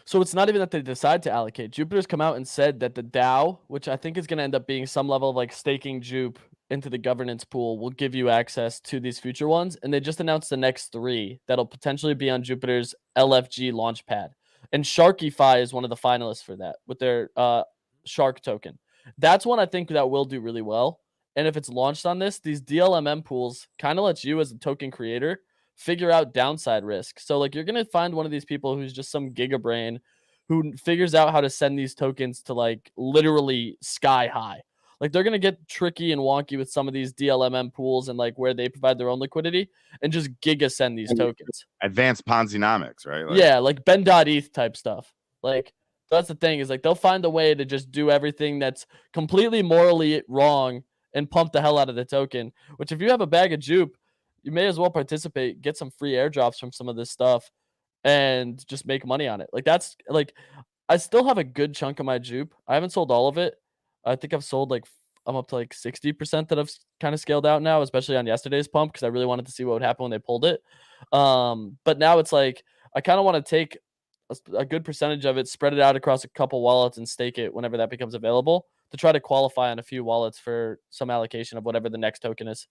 B: So it's not even that they decide to allocate. Jupiter's come out and said that the DAO, which I think is going to end up being some level of like staking Jupe into the governance pool, will give you access to these future ones. And they just announced the next 3 that'll potentially be on Jupiter's LFG launchpad. And Sharkify is one of the finalists for that with their Shark token. That's one I think that will do really well. And if it's launched on this, these DLMM pools kind of lets you as a token creator figure out downside risk. So like you're going to find one of these people who's just some gigabrain who figures out how to send these tokens to like literally sky high. Like they're going to get tricky and wonky with some of these DLMM pools and like where they provide their own liquidity and just giga send these tokens.
F: Advanced Ponzi-nomics, right?
B: Yeah, like Ben.eth type stuff. Like that's the thing, is like they'll find a way to just do everything that's completely morally wrong and pump the hell out of the token, which if you have a bag of Jupe, you may as well participate, get some free airdrops from some of this stuff, and just make money on it. Like that's like, I still have a good chunk of my Jupe. I haven't sold all of it. I think I've sold like, I'm up to like 60% that I've kind of scaled out now, especially on yesterday's pump, because I really wanted to see what would happen when they pulled it. But now it's like, I kind of want to take a good percentage of it, spread it out across a couple wallets and stake it whenever that becomes available to try to qualify on a few wallets for some allocation of whatever the next token is.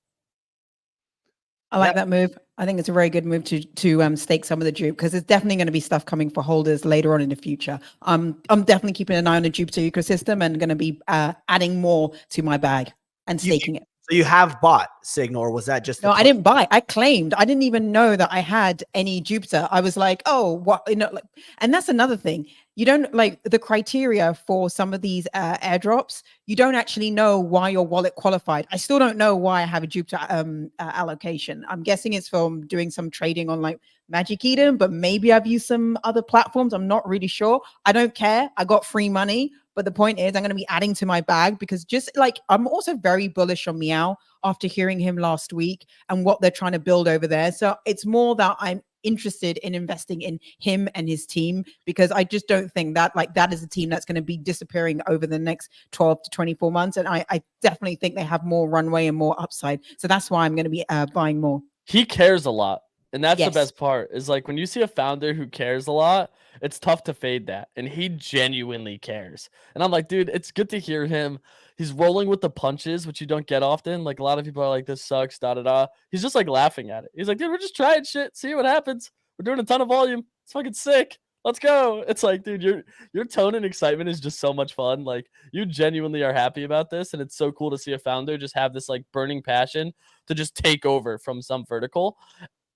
I: I like that move. I think it's a very good move to stake some of the Jupe, because there's definitely going to be stuff coming for holders later on in the future. I'm definitely keeping an eye on the Jupiter ecosystem and going to be adding more to my bag and staking it.
A: So you have bought Signal, or was that just
I: no? I didn't buy. I claimed. I didn't even know that I had any Jupiter. I was like, oh, what, you know, like, and that's another thing. You don't like the criteria for some of these airdrops. You don't actually know why your wallet qualified. I still don't know why I have a Jupiter allocation. I'm guessing it's from doing some trading on like Magic Eden, but maybe I've used some other platforms. I'm not really sure. I don't care. I got free money. But the point is, I'm going to be adding to my bag, because just like I'm also very bullish on Meow after hearing him last week and what they're trying to build over there. So it's more that I'm interested in investing in him and his team, because I just don't think that like that is a team that's going to be disappearing over the next 12 to 24 months. And I definitely think they have more runway and more upside. So that's why I'm going to be buying more.
B: He cares a lot. And that's the best part, is like when you see a founder who cares a lot, it's tough to fade that. And he genuinely cares. And I'm like, dude, it's good to hear him. He's rolling with the punches, which you don't get often. Like a lot of people are like, this sucks, da-da-da. He's just like laughing at it. He's like, dude, we're just trying shit. See what happens. We're doing a ton of volume. It's fucking sick. Let's go. It's like, dude, your tone and excitement is just so much fun. Like you genuinely are happy about this. And it's so cool to see a founder just have this like burning passion to just take over from some vertical.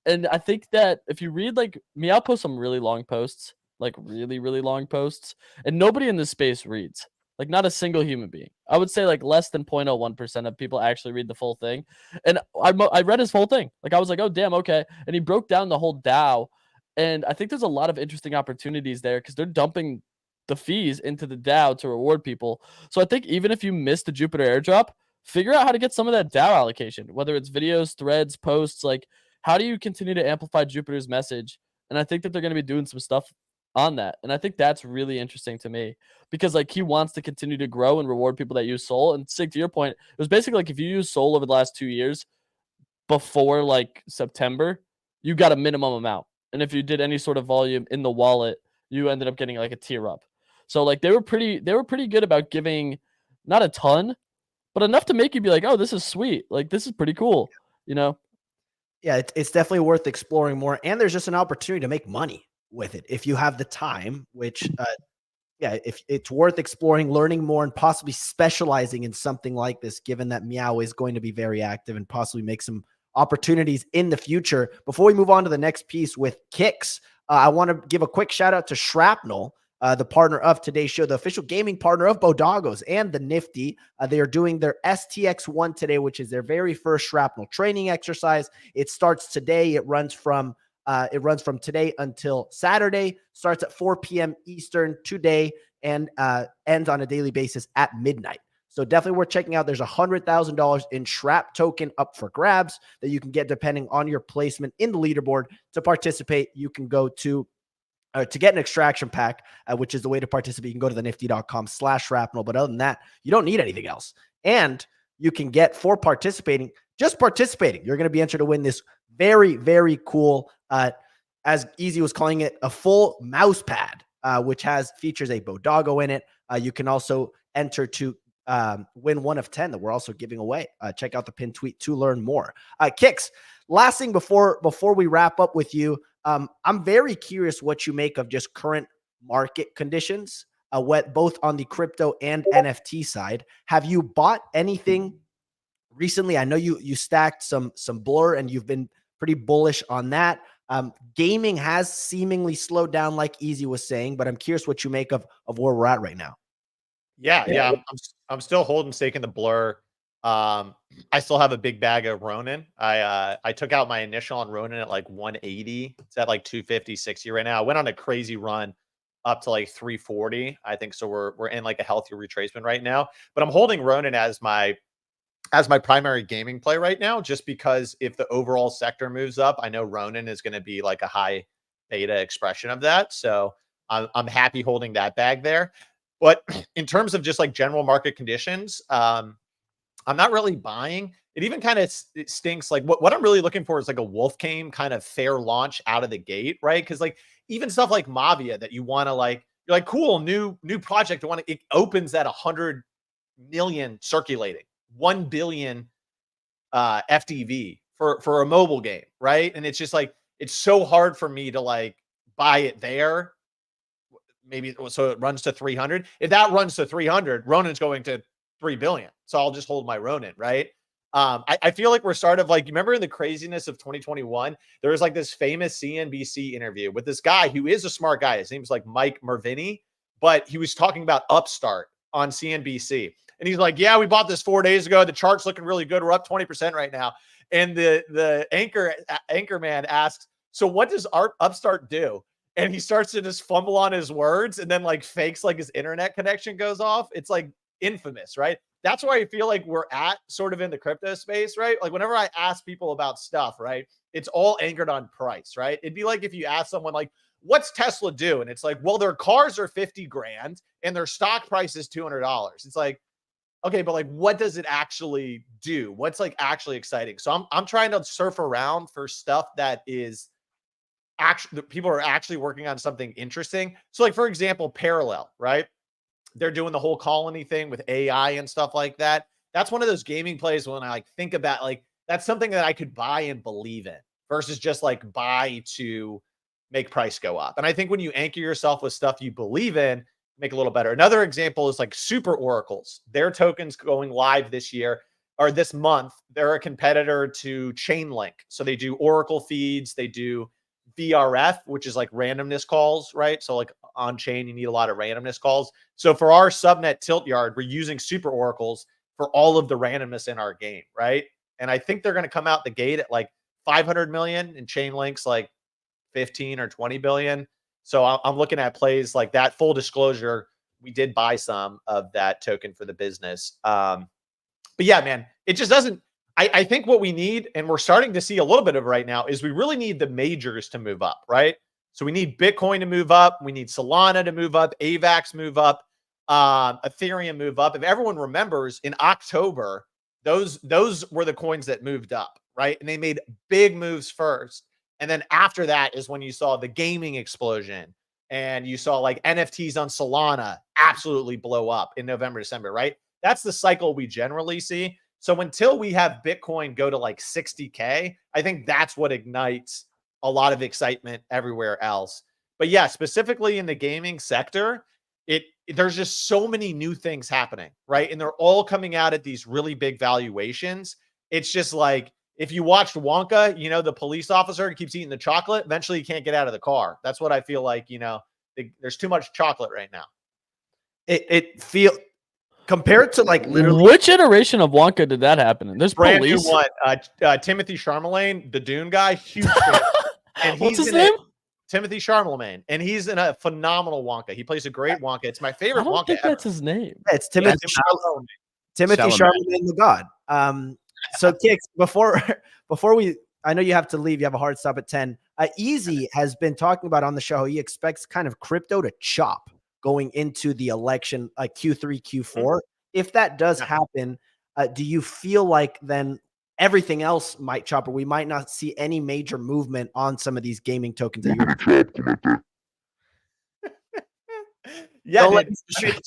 B: And I think that if you read, like, Meow posts some really long posts, like really, really long posts, and nobody in this space reads. Like, not a single human being. I would say like less than 0.01% of people actually read the full thing. And I read his whole thing. Like, I was like, oh, damn, okay. And he broke down the whole DAO. And I think there's a lot of interesting opportunities there, because they're dumping the fees into the DAO to reward people. So I think even if you miss the Jupiter airdrop, figure out how to get some of that DAO allocation, whether it's videos, threads, posts, like, how do you continue to amplify Jupiter's message? And I think that they're going to be doing some stuff on that. And I think that's really interesting to me, because like he wants to continue to grow and reward people that use Sol. And Sig, to your point, it was basically like if you use Sol over the last 2 years before like September, you got a minimum amount. and if you did any sort of volume in the wallet, you ended up getting like a tier up. So like they were pretty good about giving not a ton, but enough to make you be like, oh, this is sweet. Like this is pretty cool, you know?
A: Yeah, it's definitely worth exploring more. And there's just an opportunity to make money with it if you have the time, which, yeah, if it's worth exploring, learning more, and possibly specializing in something like this, given that Meow is going to be very active and possibly make some opportunities in the future. Before we move on to the next piece with Kicks, I want to give a quick shout out to Shrapnel, the partner of today's show, the official gaming partner of BoDoggos and the Nifty. They are doing their STX1 today, which is their very first Shrapnel training exercise. It starts today. It runs from today until Saturday. Starts at 4 p.m. Eastern today and ends on a daily basis at midnight. So definitely worth checking out. There's $100,000 in Shrap token up for grabs that you can get depending on your placement in the leaderboard. To participate, you can go to get an extraction pack, which is the way to participate. You can go to thenifty.com/shrapnel. But other than that, you don't need anything else. And you can get, for participating, just participating, you're going to be entered to win this very, very cool, as Easy was calling it, a full mouse pad, which features a BoDoggo in it. You can also enter to win one of 10 that we're also giving away. Check out the pinned tweet to learn more. Kicks, last thing before we wrap up with you, I'm very curious what you make of just current market conditions, both on the crypto and NFT side. Have you bought anything recently? I know you stacked some Blur and you've been pretty bullish on that. Gaming has seemingly slowed down, like Easy was saying, but I'm curious what you make of where we're at right now.
D: Yeah. I'm still holding stake in the Blur. I still have a big bag of Ronin. I took out my initial on Ronin at like 180. It's at like 250, 60 right now. I went on a crazy run up to like 340. I think so. We're in like a healthy retracement right now. But I'm holding Ronin as my primary gaming play right now, just because if the overall sector moves up, I know Ronin is going to be like a high beta expression of that. So I'm happy holding that bag there. But in terms of just like general market conditions, I'm not really buying. It even kind of stinks. Like what I'm really looking for is like a Wolf Game kind of fair launch out of the gate, right? Because like even stuff like Mavia that you want to like, you're like, cool, new project. It opens at 100 million circulating, 1 billion FTV for a mobile game, right? And it's just like, it's so hard for me to like buy it there. Maybe so it runs to 300. If that runs to 300, Ronin's going to 3 billion. So I'll just hold my Ronin, right? I feel like we're sort of like, you remember in the craziness of 2021, there was like this famous CNBC interview with this guy who is a smart guy. His name's like Mike Mervini, but he was talking about Upstart on CNBC. And he's like, yeah, we bought this 4 days ago. The chart's looking really good. We're up 20% right now. And the anchor man asks, so what does Upstart do? And he starts to just fumble on his words and then like fakes like his internet connection goes off. It's like infamous, right? That's where I feel like we're at sort of in the crypto space, right? Like whenever I ask people about stuff, right, it's all anchored on price, right? It'd be like if you ask someone like, what's Tesla do? And it's like, well, their cars are 50 grand and their stock price is $200. It's like, okay, but like, what does it actually do? What's like actually exciting? So I'm trying to surf around for stuff that is actually, people are actually working on something interesting. So like, for example, Parallel, right? They're doing the whole colony thing with AI and stuff like that. That's one of those gaming plays when I like think about like, that's something that I could buy and believe in versus just like buy to make price go up. And I think when you anchor yourself with stuff you believe in, make a little better. Another example is like Super Oracles. Their tokens going live this year or this month. They're a competitor to Chainlink. So they do Oracle feeds. They do VRF, which is like randomness calls, right? So like on chain, you need a lot of randomness calls. So for our subnet tilt yard, we're using Super Oracles for all of the randomness in our game, right? And I think they're going to come out the gate at like 500 million and Chainlink's like 15 or 20 billion. So I'm looking at plays like that. Full disclosure, we did buy some of that token for the business. But yeah, man, it just doesn't. I think what we need, and we're starting to see a little bit of right now, is we really need the majors to move up, right? So we need Bitcoin to move up. We need Solana to move up. AVAX move up. Ethereum move up. If everyone remembers, in October, those were the coins that moved up, right? And they made big moves first. And then after that is when you saw the gaming explosion, and you saw like NFTs on Solana absolutely blow up in November, December, right? That's the cycle we generally see. So until we have Bitcoin go to like 60K, I think that's what ignites a lot of excitement everywhere else. But yeah, specifically in the gaming sector, there's just so many new things happening, right? And they're all coming out at these really big valuations. It's just like, if you watched Wonka, you know, the police officer keeps eating the chocolate, eventually you can't get out of the car. That's what I feel like, you know, there's too much chocolate right now.
A: It feel compared to like literally
B: Which iteration of Wonka did that happen in? There's
D: brand
B: police.
D: new one. Timothy Chalamet, the Dune guy, huge fan. And
B: What's his
D: in
B: name?
D: Timothy Chalamet, and he's in a phenomenal Wonka. He plays a great Wonka. It's my favorite
B: I don't
D: Wonka
B: think
D: ever.
B: that's his name.
A: Yeah, it's Timothy
D: Chalamet.
A: Chalamet, the God. So Kicks, before we, I know you have to leave. You have a hard stop at 10. Easy has been talking about on the show. He expects kind of crypto to chop going into the election, Q3, Q4. If that does happen, do you feel like then everything else might chop, or we might not see any major movement on some of these gaming tokens that you're
D: Yeah, dude,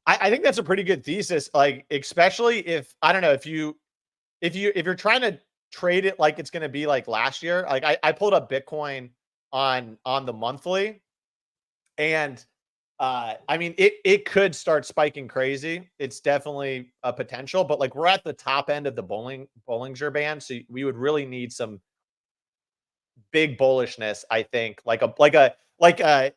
D: I think that's a pretty good thesis. Like, especially if, I don't know, if you're trying to trade it like it's going to be like last year. Like I pulled up Bitcoin on the monthly, and I mean, it could start spiking crazy. It's definitely a potential, but like we're at the top end of the Bollinger Band, so we would really need some big bullishness. I think like a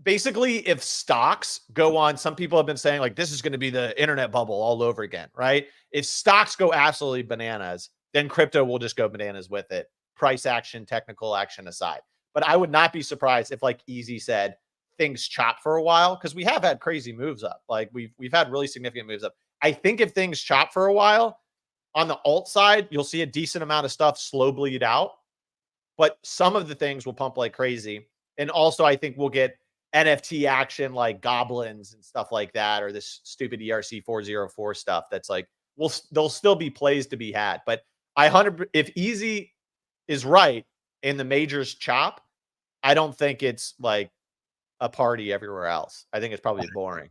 D: basically, if stocks go on, some people have been saying like this is going to be the internet bubble all over again, right? If stocks go absolutely bananas, then crypto will just go bananas with it. Price action, technical action aside. But I would not be surprised if, like Easy said, things chop for a while, because we have had crazy moves up. Like we've had really significant moves up. I think if things chop for a while on the alt side, you'll see a decent amount of stuff slow bleed out, but some of the things will pump like crazy. And also, I think we'll get NFT action like goblins and stuff like that, or this stupid ERC-404 stuff. That's like, there'll still be plays to be had. But if Easy is right and the majors chop, I don't think it's like a party everywhere else. I think it's probably boring.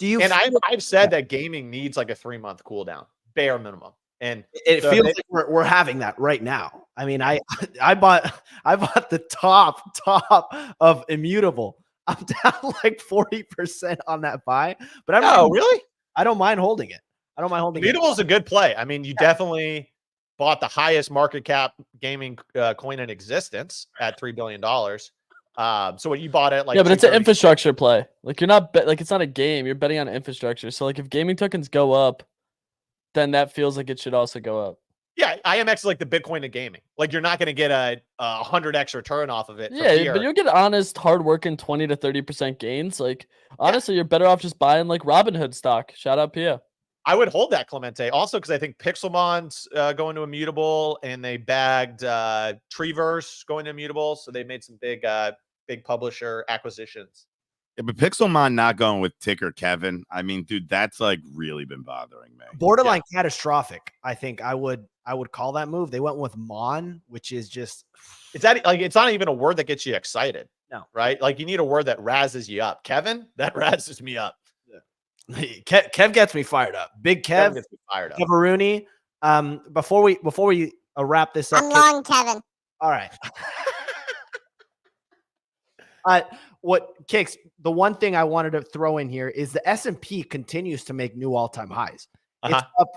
D: I've said that gaming needs like a 3-month cooldown, bare minimum. And
A: it feels like we're having that right now. I mean, I bought the top of Immutable. I'm down like 40% on that buy, but
D: really?
A: I don't mind holding it. I don't mind holding it.
D: Immutable is a good play. I mean, you definitely bought the highest market cap gaming coin in existence at $3 billion. So what you bought it like,
B: yeah, but it's an infrastructure play. Like you're not like it's not a game. You're betting on infrastructure. So like if gaming tokens go up, then that feels like it should also go up.
D: Yeah, IMX is like the Bitcoin of gaming. Like you're not going to get a 100x return off of it.
B: Yeah, but you'll get honest, hardworking 20 to 30% gains. Like honestly, you're better off just buying like Robinhood stock. Shout out Pia.
D: I would hold that, Clemente. Also, because I think Pixelmon's going to Immutable, and they bagged Treeverse going to Immutable, so they made some big publisher acquisitions.
F: Yeah, but Pixelmon not going with ticker Kevin. I mean, dude, that's like really been bothering me.
A: Borderline catastrophic. I think I would call that move. They went with Mon, which is just
D: it's not even a word that gets you excited.
A: No,
D: right? Like you need a word that razzes you up. Kevin, that razzes me up.
A: Yeah. Kev gets me fired up. Big Kev
D: gets me fired up.
A: Kevaruni. Before we wrap this up,
G: I'm long, Kevin.
A: All right. What Kicks, the one thing I wanted to throw in here is the S&P continues to make new all-time highs. It's up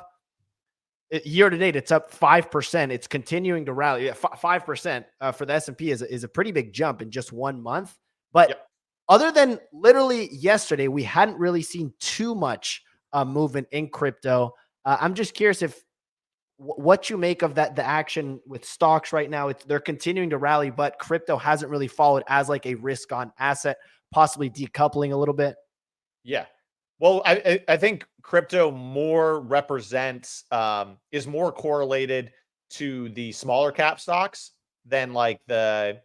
A: year to date. It's up 5%. It's continuing to rally. 5% for the S&P is a pretty big jump in just 1 month. But other than literally yesterday, we hadn't really seen too much movement in crypto. I'm just curious if what you make of that, the action with stocks right now. They're continuing to rally, but crypto hasn't really followed as like a risk on asset, possibly decoupling a little bit.
D: Yeah. Well, I think crypto more represents, is more correlated to the smaller cap stocks than like the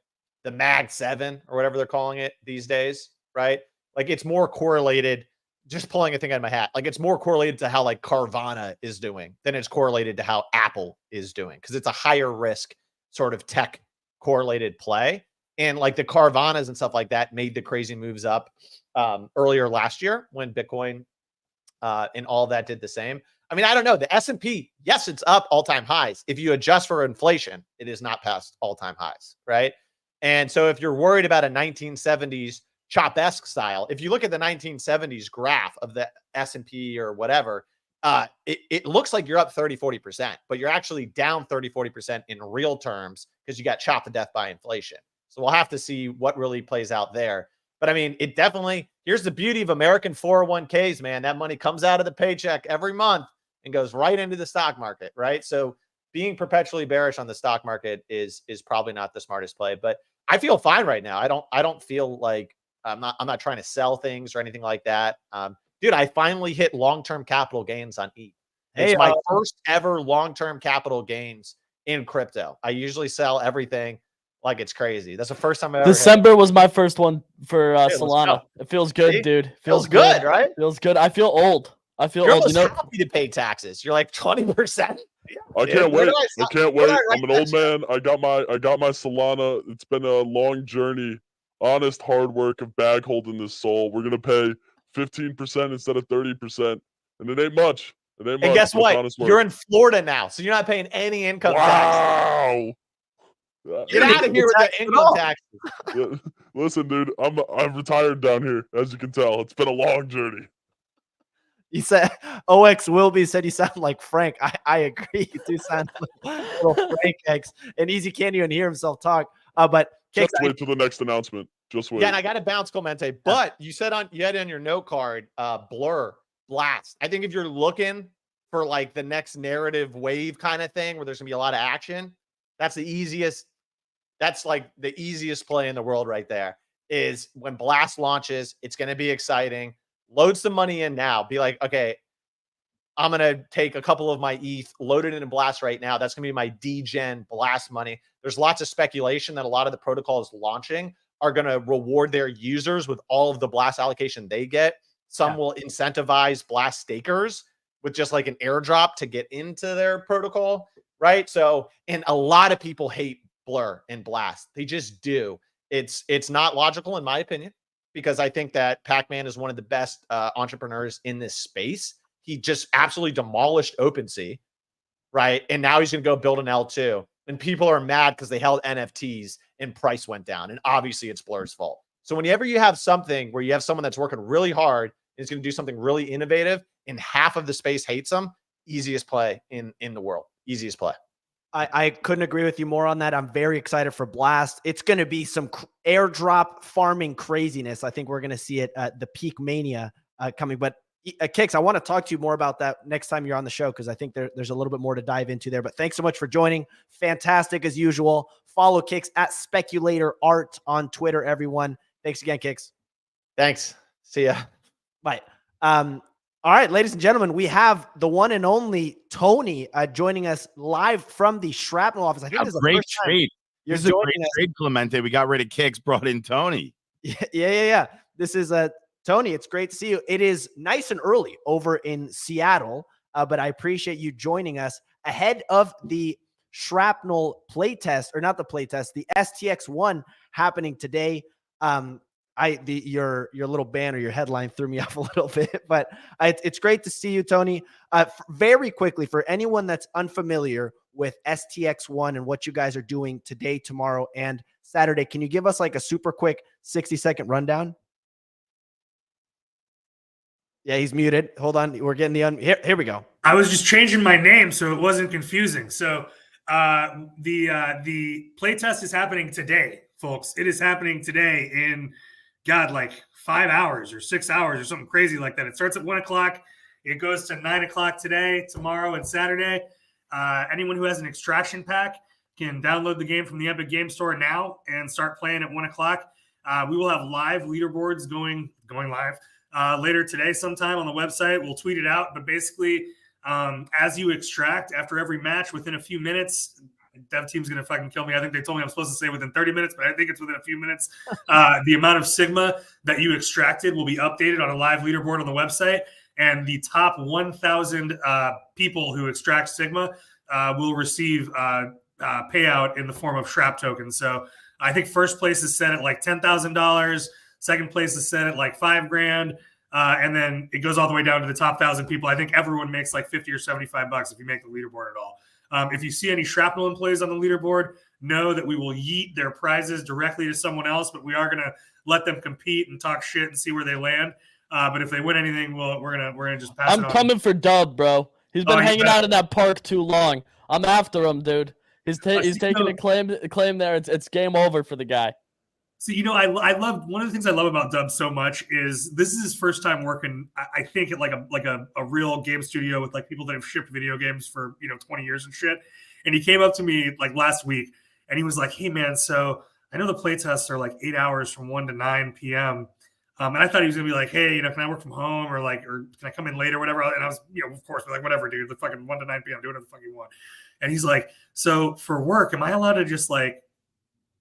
D: Mag 7 or whatever they're calling it these days, right? Like it's more correlated, just pulling a thing out of my hat. Like it's more correlated to how like Carvana is doing than it's correlated to how Apple is doing, because it's a higher risk sort of tech correlated play. And like the Carvanas and stuff like that made the crazy moves up earlier last year when Bitcoin and all that did the same. I mean, I don't know. The S&P, yes, it's up all-time highs. If you adjust for inflation, it is not past all-time highs, right? And so if you're worried about a 1970s Chop-esque style, if you look at the 1970s graph of the S&P or whatever, it looks like you're up 30, 40%, but you're actually down 30, 40% in real terms because you got chopped to death by inflation. So we'll have to see what really plays out there. But I mean, it definitely, here's the beauty of American 401ks, man. That money comes out of the paycheck every month and goes right into the stock market, right? So being perpetually bearish on the stock market is probably not the smartest play, but I feel fine right now. I don't feel like I'm not trying to sell things or anything like that. Dude, I finally hit long-term capital gains on ETH. It's my first ever long-term capital gains in crypto. I usually sell everything like it's crazy. That's the first time I ever
B: December was my first one for
D: Dude,
B: Solana. It feels good,
D: See?
B: dude.
D: Feels good, right?
B: Feels good. I feel old.
D: You're almost happy to pay taxes. You're like 20%.
H: I can't wait. I can't wait. I'm an old man. I got my Solana. It's been a long journey. Honest hard work of bag holding this soul. We're gonna pay 15% instead of 30%, and it ain't much. It ain't much.
D: And guess what? You're in Florida now, so you're not paying any income tax. Get out of here with the income taxes.
H: Listen, dude, I'm retired down here, as you can tell. It's been a long journey.
A: He said, OX Wilby said you sound like Frank. I agree. You do sound like little Frank X. And Easy can't even hear himself talk. But
H: just wait till the next announcement. Just wait.
D: Yeah, and I got to bounce Clemente. But you said you had on your note card, Blur, Blast. I think if you're looking for like the next narrative wave kind of thing where there's gonna be a lot of action, that's the easiest. That's like the easiest play in the world right there. Is when Blast launches, it's gonna be exciting. Load some money in now. Be like, okay, I'm going to take a couple of my ETH, load it into Blast right now. That's going to be my DGen Blast money. There's lots of speculation that a lot of the protocols launching are going to reward their users with all of the Blast allocation they get. Some will incentivize Blast stakers with just like an airdrop to get into their protocol, right? So, and a lot of people hate Blur and Blast. They just do. It's not logical in my opinion, because I think that Pac-Man is one of the best entrepreneurs in this space. He just absolutely demolished OpenSea, right? And now he's going to go build an L2. And people are mad because they held NFTs and price went down. And obviously it's Blur's fault. So whenever you have something where you have someone that's working really hard and is going to do something really innovative and half of the space hates them, easiest play in the world. Easiest play.
A: I couldn't agree with you more on that. I'm very excited for Blast. It's going to be some airdrop farming craziness. I think we're going to see it at the peak Mania coming. But Kix, I want to talk to you more about that next time you're on the show, because I think there's a little bit more to dive into there. But thanks so much for joining. Fantastic as usual. Follow Kix at Speculator Art on Twitter, everyone. Thanks again, Kix.
D: Thanks. See ya.
A: Bye. All right, ladies and gentlemen, we have the one and only Tony joining us live from the Shrapnel office. I think this is a great trade.
F: This is a great trade, Clemente. We got rid of Kix, brought in Tony.
A: Yeah. This is Tony. It's great to see you. It is nice and early over in Seattle, but I appreciate you joining us ahead of the Shrapnel playtest, or not the playtest, the STX1 happening today. Your little banner, your headline threw me off a little bit, but it's great to see you, Tony. Very quickly, for anyone that's unfamiliar with STX1 and what you guys are doing today, tomorrow, and Saturday, can you give us like a super quick 60-second rundown? Yeah, he's muted. Hold on. We're getting here we go.
J: I was just changing my name so it wasn't confusing. So the playtest is happening today, folks. It is happening today in like 5 hours or 6 hours or something crazy like that. It starts at 1 o'clock. It goes to 9 o'clock today, tomorrow, and Saturday. Anyone who has an extraction pack can download the game from the Epic Game Store now and start playing at 1 o'clock. We will have live leaderboards going live later today sometime on the website. We'll tweet it out. But basically, as you extract after every match within a few minutes, dev team's going to fucking kill me. I think they told me I'm supposed to say within 30 minutes, but I think it's within a few minutes. The amount of Sigma that you extracted will be updated on a live leaderboard on the website. And the top 1,000 people who extract Sigma will receive payout in the form of Shrap tokens. So I think first place is set at like $10,000. Second place is set at like $5,000. And then it goes all the way down to the top 1,000 people. I think everyone makes like 50 or 75 bucks if you make the leaderboard at all. If you see any Shrapnel employees on the leaderboard, know that we will yeet their prizes directly to someone else, but we are going to let them compete and talk shit and see where they land. But if they win anything, we're gonna just pass it on.
B: I'm coming for Dub, bro. He's been hanging out in that park too long. I'm after him, dude. He's taking a claim there. It's game over for the guy.
J: So, I love one of the things I love about Dub so much is this is his first time working, I think, at like a real game studio with like people that have shipped video games for 20 years and shit. And he came up to me like last week and he was like, "Hey man, so I know the play tests are like 8 hours from 1 to 9 p.m. And I thought he was gonna be like, hey, can I work from home or can I come in later or whatever?" And I was, of course, like, whatever, dude, the fucking 1 to 9 p.m. do whatever the fuck you want. And he's like, "So for work, am I allowed to just like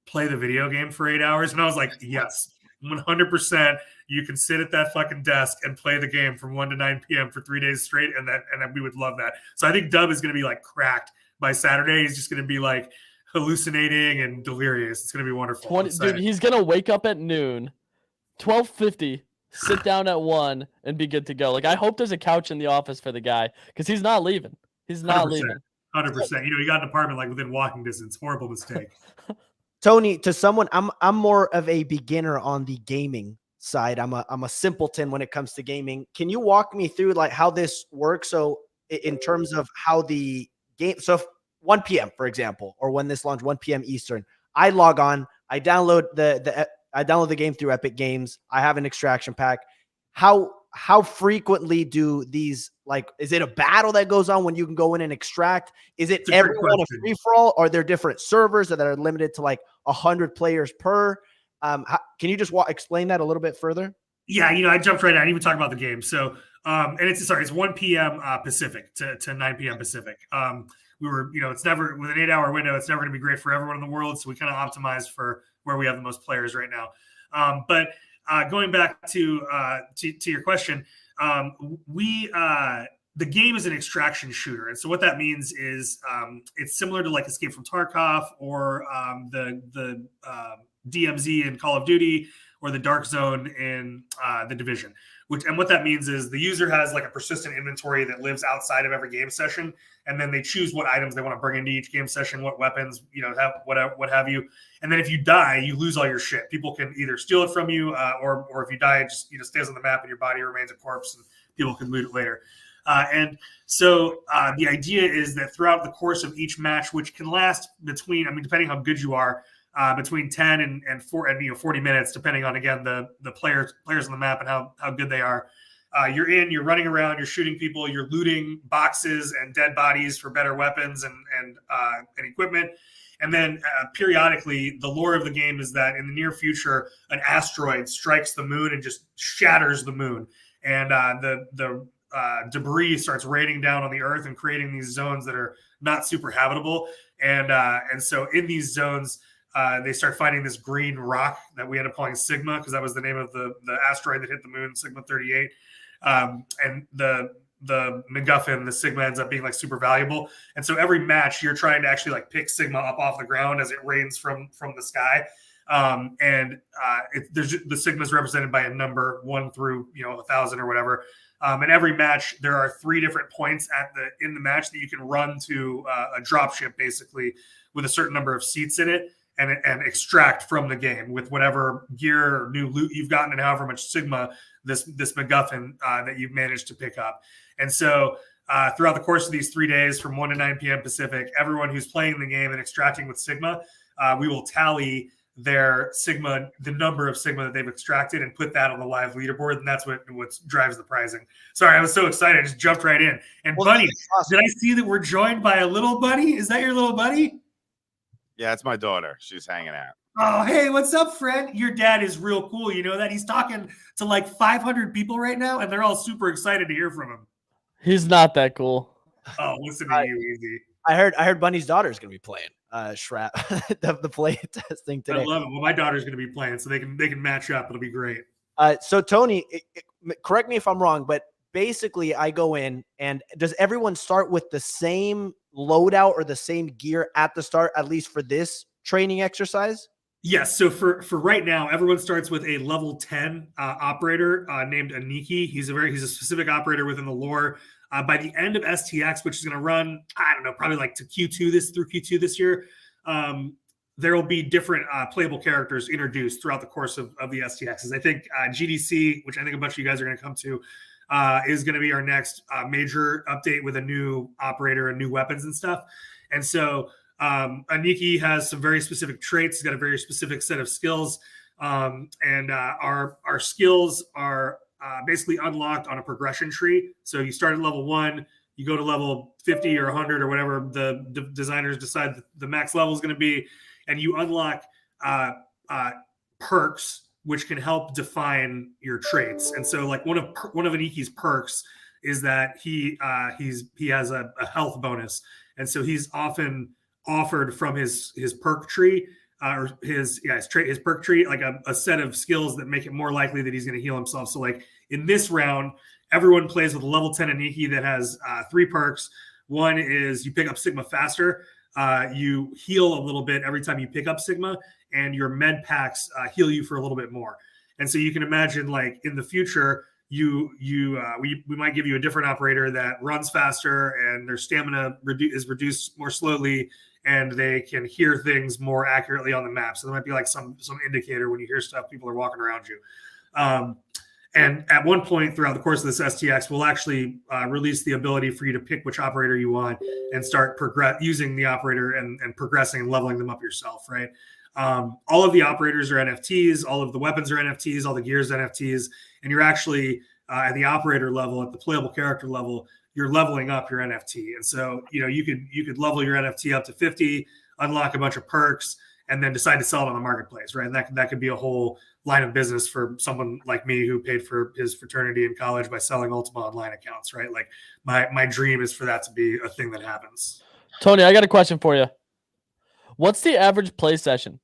J: play the video game for 8 hours?" And I was like, "Yes, 100%. You can sit at that fucking desk and play the game from 1 to 9 p.m. for 3 days straight, and then we would love that." So I think Dub is gonna be like cracked by Saturday. He's just gonna be like hallucinating and delirious. It's gonna be wonderful.
B: Dude, he's gonna wake up at noon, 12:50, sit down at 1, and be good to go. Like, I hope there's a couch in the office for the guy because he's not leaving. He's not
J: 100%,
B: leaving.
J: 100%. He got an apartment like within walking distance. Horrible mistake.
A: Tony, to someone, I'm more of a beginner on the gaming side. I'm a simpleton when it comes to gaming. Can you walk me through like how this works? So in terms of how the game, so if 1 p.m. for example, or when this launched 1 p.m. Eastern, I log on, I download I download the game through Epic Games. I have an extraction pack. How frequently do these, like, is it a battle that goes on when you can go in and extract? Is it everyone a free for all? Are there different servers that are limited to like 100 players per? Can you just explain that a little bit further?
J: Yeah, I jumped right out. I didn't even talk about the game. So, and it's 1 p.m. Pacific to 9 p.m. Pacific. We were, it's never with an 8-hour window. It's never going to be great for everyone in the world. So we kind of optimized for where we have the most players right now. But going back to your question, the game is an extraction shooter, and so what that means is it's similar to like Escape from Tarkov or the DMZ in Call of Duty or the Dark Zone in the Division. And what that means is the user has like a persistent inventory that lives outside of every game session, and then they choose what items they want to bring into each game session, what weapons, have what have you. And then if you die, you lose all your shit. People can either steal it from you, or if you die, it just stays on the map and your body remains a corpse, and people can loot it later. And so the idea is that throughout the course of each match, which can last between, depending how good you are, between 10 and 40 minutes, depending on, again, the players on the map and how good they are. You're running around, you're shooting people, you're looting boxes and dead bodies for better weapons and equipment. And then periodically, the lore of the game is that in the near future, an asteroid strikes the moon and just shatters the moon. And the debris starts raining down on the Earth and creating these zones that are not super habitable. And so in these zones, they start finding this green rock that we end up calling Sigma, because that was the name of the asteroid that hit the moon, Sigma 38. And the MacGuffin, the Sigma, ends up being like super valuable. And so every match, you're trying to actually like pick Sigma up off the ground as it rains from the sky. The Sigma is represented by a number 1 through 1,000 or whatever. And every match, there are 3 different points in the match that you can run to a dropship, basically, with a certain number of seats in it, and extract from the game with whatever gear or new loot you've gotten and however much Sigma this MacGuffin that you've managed to pick up. And so throughout the course of these 3 days from 1 to 9 p.m. Pacific, everyone who's playing the game and extracting with Sigma, we will tally their Sigma, the number of Sigma that they've extracted, and put that on the live leaderboard. And that's what drives the prizing. Sorry, I was so excited. I just jumped right in. And Bunny, awesome. Did I see that we're joined by a little buddy? Is that your little buddy?
F: Yeah, it's my daughter. She's hanging out.
J: Oh, hey, what's up, friend? Your dad is real cool. You know that? He's talking to like 500 people right now, and they're all super excited to hear from him.
B: He's not that cool.
J: Oh, listen to you, Easy.
A: I heard Bunny's daughter is going to be playing Shrap the play testing today.
J: I love it. Well, my daughter's going to be playing, so they can match up. It'll be great.
A: So Tony, correct me if I'm wrong, but basically I go in, and does everyone start with the same loadout or the same gear at the start, at least for this training exercise?
J: Yes. So for right now, everyone starts with a level 10 operator named Aniki. He's a specific operator within the lore. By the end of STX, which is going to run, I don't know, probably like to through Q2 this year, there will be different playable characters introduced throughout the course of the STXs. I think GDC, which I think a bunch of you guys are going to come to, is going to be our next major update with a new operator and new weapons and stuff. And so Aniki has some very specific traits. He's got a very specific set of skills. And our skills are basically unlocked on a progression tree. So you start at level 1, you go to level 50 or 100 or whatever the designers decide the max level is going to be, and you unlock perks which can help define your traits. And so like one of Aniki's perks is that he has a health bonus. And so he's often offered from his perk tree or his perk tree, like a set of skills that make it more likely that he's going to heal himself. So like in this round, everyone plays with a level 10 Aniki that has 3 perks. One is you pick up Sigma faster. You heal a little bit every time you pick up Sigma, and your med packs heal you for a little bit more. And so you can imagine, like in the future, we might give you a different operator that runs faster and their stamina is reduced more slowly, and they can hear things more accurately on the map. So there might be like some indicator when you hear stuff, people are walking around you. And at one point throughout the course of this STX, we'll actually release the ability for you to pick which operator you want and start using the operator and progressing and leveling them up yourself, right? All of the operators are NFTs, all of the weapons are NFTs, all the gears NFTs, and you're actually at the operator level, at the playable character level, you're leveling up your NFT. And so, you could level your NFT up to 50, unlock a bunch of perks, and then decide to sell it on the marketplace, right? And that could be a whole line of business for someone like me who paid for his fraternity in college by selling Ultima Online accounts, right? Like my dream is for that to be a thing that happens.
B: Tony, I got a question for you. What's the average play session?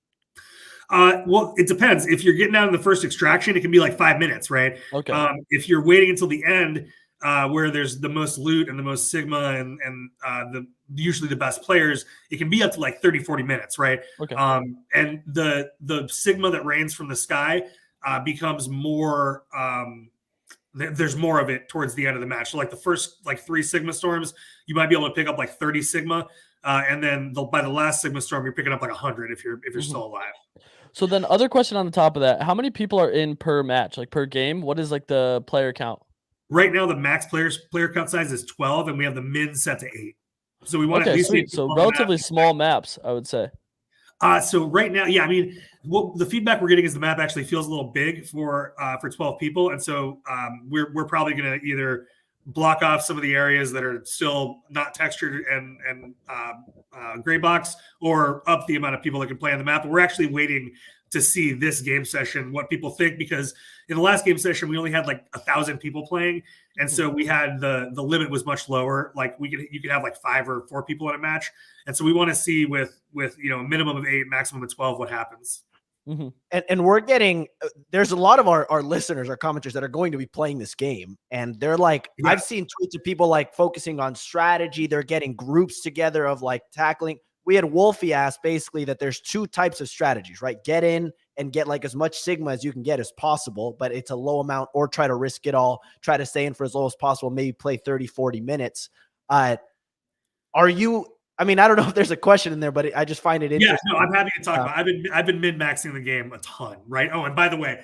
J: Well, it depends. If you're getting out in the first extraction, it can be like 5 minutes, right?
B: Okay.
J: If you're waiting until the end, where there's the most loot and the most Sigma and usually the best players, it can be up to like 30, 40 minutes, right?
B: Okay.
J: And the Sigma that rains from the sky becomes more, there's more of it towards the end of the match. So like the first like 3 Sigma storms, you might be able to pick up like 30 Sigma. And then by the last Sigma storm, you're picking up like 100 if you're still alive.
B: So then other question on the top of that, how many people are in per match, like per game? What is like the player count?
J: Right now, the max player count size is 12, and we have the min set to 8. So we want to at least
B: sweet. So relatively small maps, I would say.
J: So right now, yeah, I mean, the feedback we're getting is the map actually feels a little big for 12 people, and so we're probably going to either block off some of the areas that are still not textured and gray box, or up the amount of people that can play on the map. But we're actually waiting to see this game session, what people think, because in the last game session, we only had like 1,000 people playing. And so we had the limit was much lower. Like you could have like 5 or 4 people in a match. And so we want to see with a minimum of 8, maximum of 12, what happens.
A: Mm-hmm. And we're getting, there's a lot of our listeners, our commenters that are going to be playing this game. And they're like, yeah. I've seen tweets of people like focusing on strategy. They're getting groups together of like tackling. We had Wolfie ask basically that there's 2 types of strategies, right? Get in and get like as much Sigma as you can get as possible, but it's a low amount, or try to risk it all, try to stay in for as low as possible, maybe play 30, 40 minutes. I mean, I don't know if there's a question in there, but I just find it interesting.
J: Yeah, no, I'm happy to talk about it. I've been min-maxing the game a ton, right? Oh, and by the way,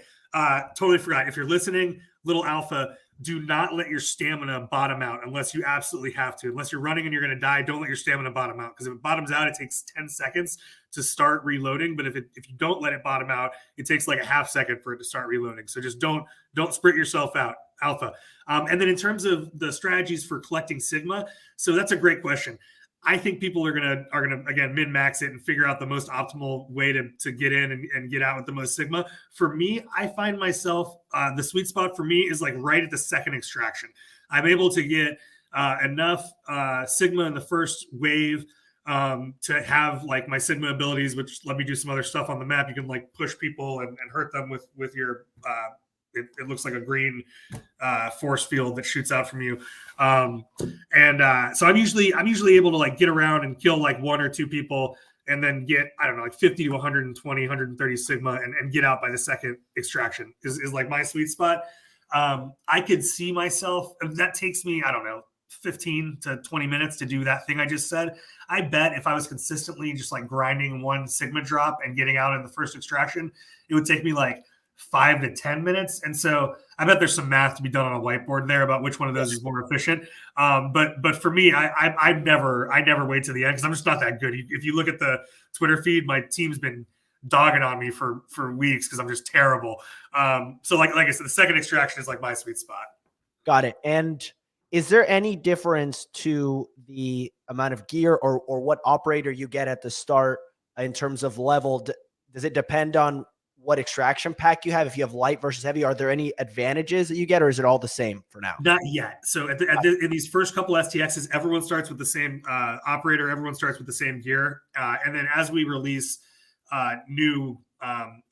J: totally forgot. If you're listening, little alpha, do not let your stamina bottom out unless you absolutely have to. Unless you're running and you're going to die, don't let your stamina bottom out, because if it bottoms out, it takes 10 seconds to start reloading. But if you don't let it bottom out, it takes like a half second for it to start reloading. So just don't sprint yourself out, alpha. And then in terms of the strategies for collecting Sigma, so that's a great question. I think people are gonna again min-max it and figure out the most optimal way to get in and get out with the most Sigma. For me, I find myself the sweet spot for me is like right at the second extraction. I'm able to get enough Sigma in the first wave to have like my Sigma abilities, which let me do some other stuff on the map. You can like push people and hurt them with your it looks like a green force field that shoots out from you. So I'm usually able to like get around and kill like 1 or 2 people, and then get, I don't know, like 50 to 120, 130 sigma and get out by the second extraction is like my sweet spot. I could see myself, that takes me, I don't know, 15 to 20 minutes to do that thing I just said. I bet if I was consistently just like grinding 1 sigma drop and getting out in the first extraction, it would take me like 5 to 10 minutes. And so I bet there's some math to be done on a whiteboard there about which one of those is more efficient. But for me, I never wait to the end because I'm just not that good. If you look at the Twitter feed, my team's been dogging on me for weeks because I'm just terrible. So like I said, the second extraction is like my sweet spot.
A: Got it. And is there any difference to the amount of gear or what operator you get at the start in terms of level? Does it depend on what extraction pack you have? If you have light versus heavy, are there any advantages that you get, or is it all the same for now?
J: Not yet. So in these first couple STXs, everyone starts with the same operator. Everyone starts with the same gear. And then as we release new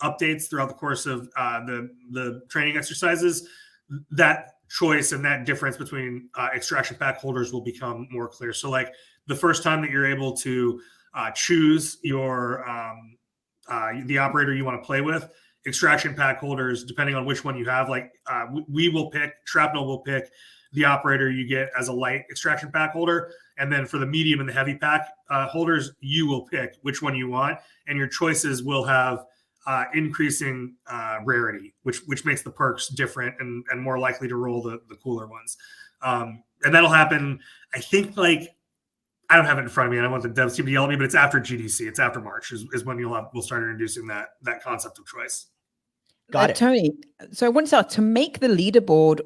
J: updates throughout the course of the training exercises, that choice and that difference between extraction pack holders will become more clear. So like the first time that you're able to choose your the operator you want to play with, extraction pack holders, depending on which one you have, like we will pick, Shrapnel will pick the operator you get as a light extraction pack holder. And then for the medium and the heavy pack holders, you will pick which one you want. And your choices will have increasing rarity, which makes the perks different and more likely to roll the cooler ones. And that'll happen, I think, like, I don't have it in front of me. I don't want the devs team to yell at me, but it's after GDC. It's after March is when we'll start introducing that concept of choice.
A: Got it.
I: Tony, so I want to make the leaderboard,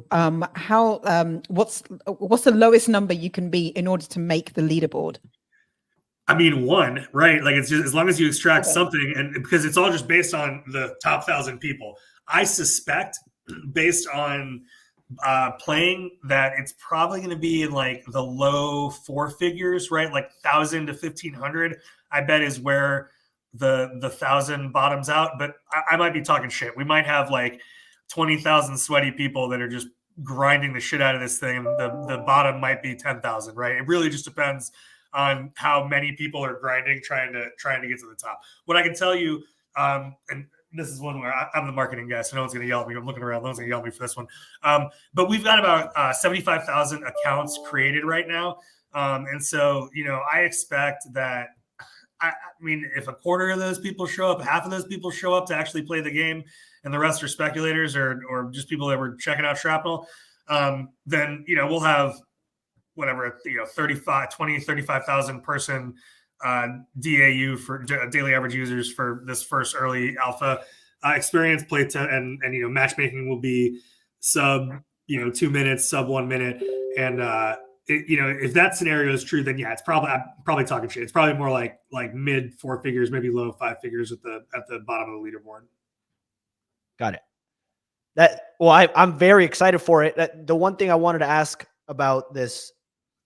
I: what's the lowest number you can be in order to make the leaderboard?
J: I mean, 1, right? Like, it's just as long as you extract something, and because it's all just based on the top 1,000 people. I suspect, based on playing, that it's probably going to be in like the low 4 figures, right? Like 1,000 to 1,500, I bet is where the 1,000 bottoms out. But I might be talking shit. We might have like 20,000 sweaty people that are just grinding the shit out of this thing. And the bottom might be 10,000, right? It really just depends on how many people are grinding, trying to get to the top. What I can tell you, and this is one where I'm the marketing guy, so no one's going to yell at me. I'm looking around. No one's going to yell at me for this one. But we've got about 75,000 accounts created right now. And so, I expect that, I mean, if a quarter of those people show up, half of those people show up to actually play the game, and the rest are speculators or just people that were checking out Shrapnel, then, we'll have whatever, 35,000 person DAU for daily average users for this first early alpha experience. Play and matchmaking will be sub 2 minutes, sub 1 minute, and if that scenario is true, then yeah, it's I'm probably talking shit. It's probably more like mid 4 figures, maybe low 5 figures at the bottom of the leaderboard.
A: Got it. I'm very excited for it. The one thing I wanted to ask about this,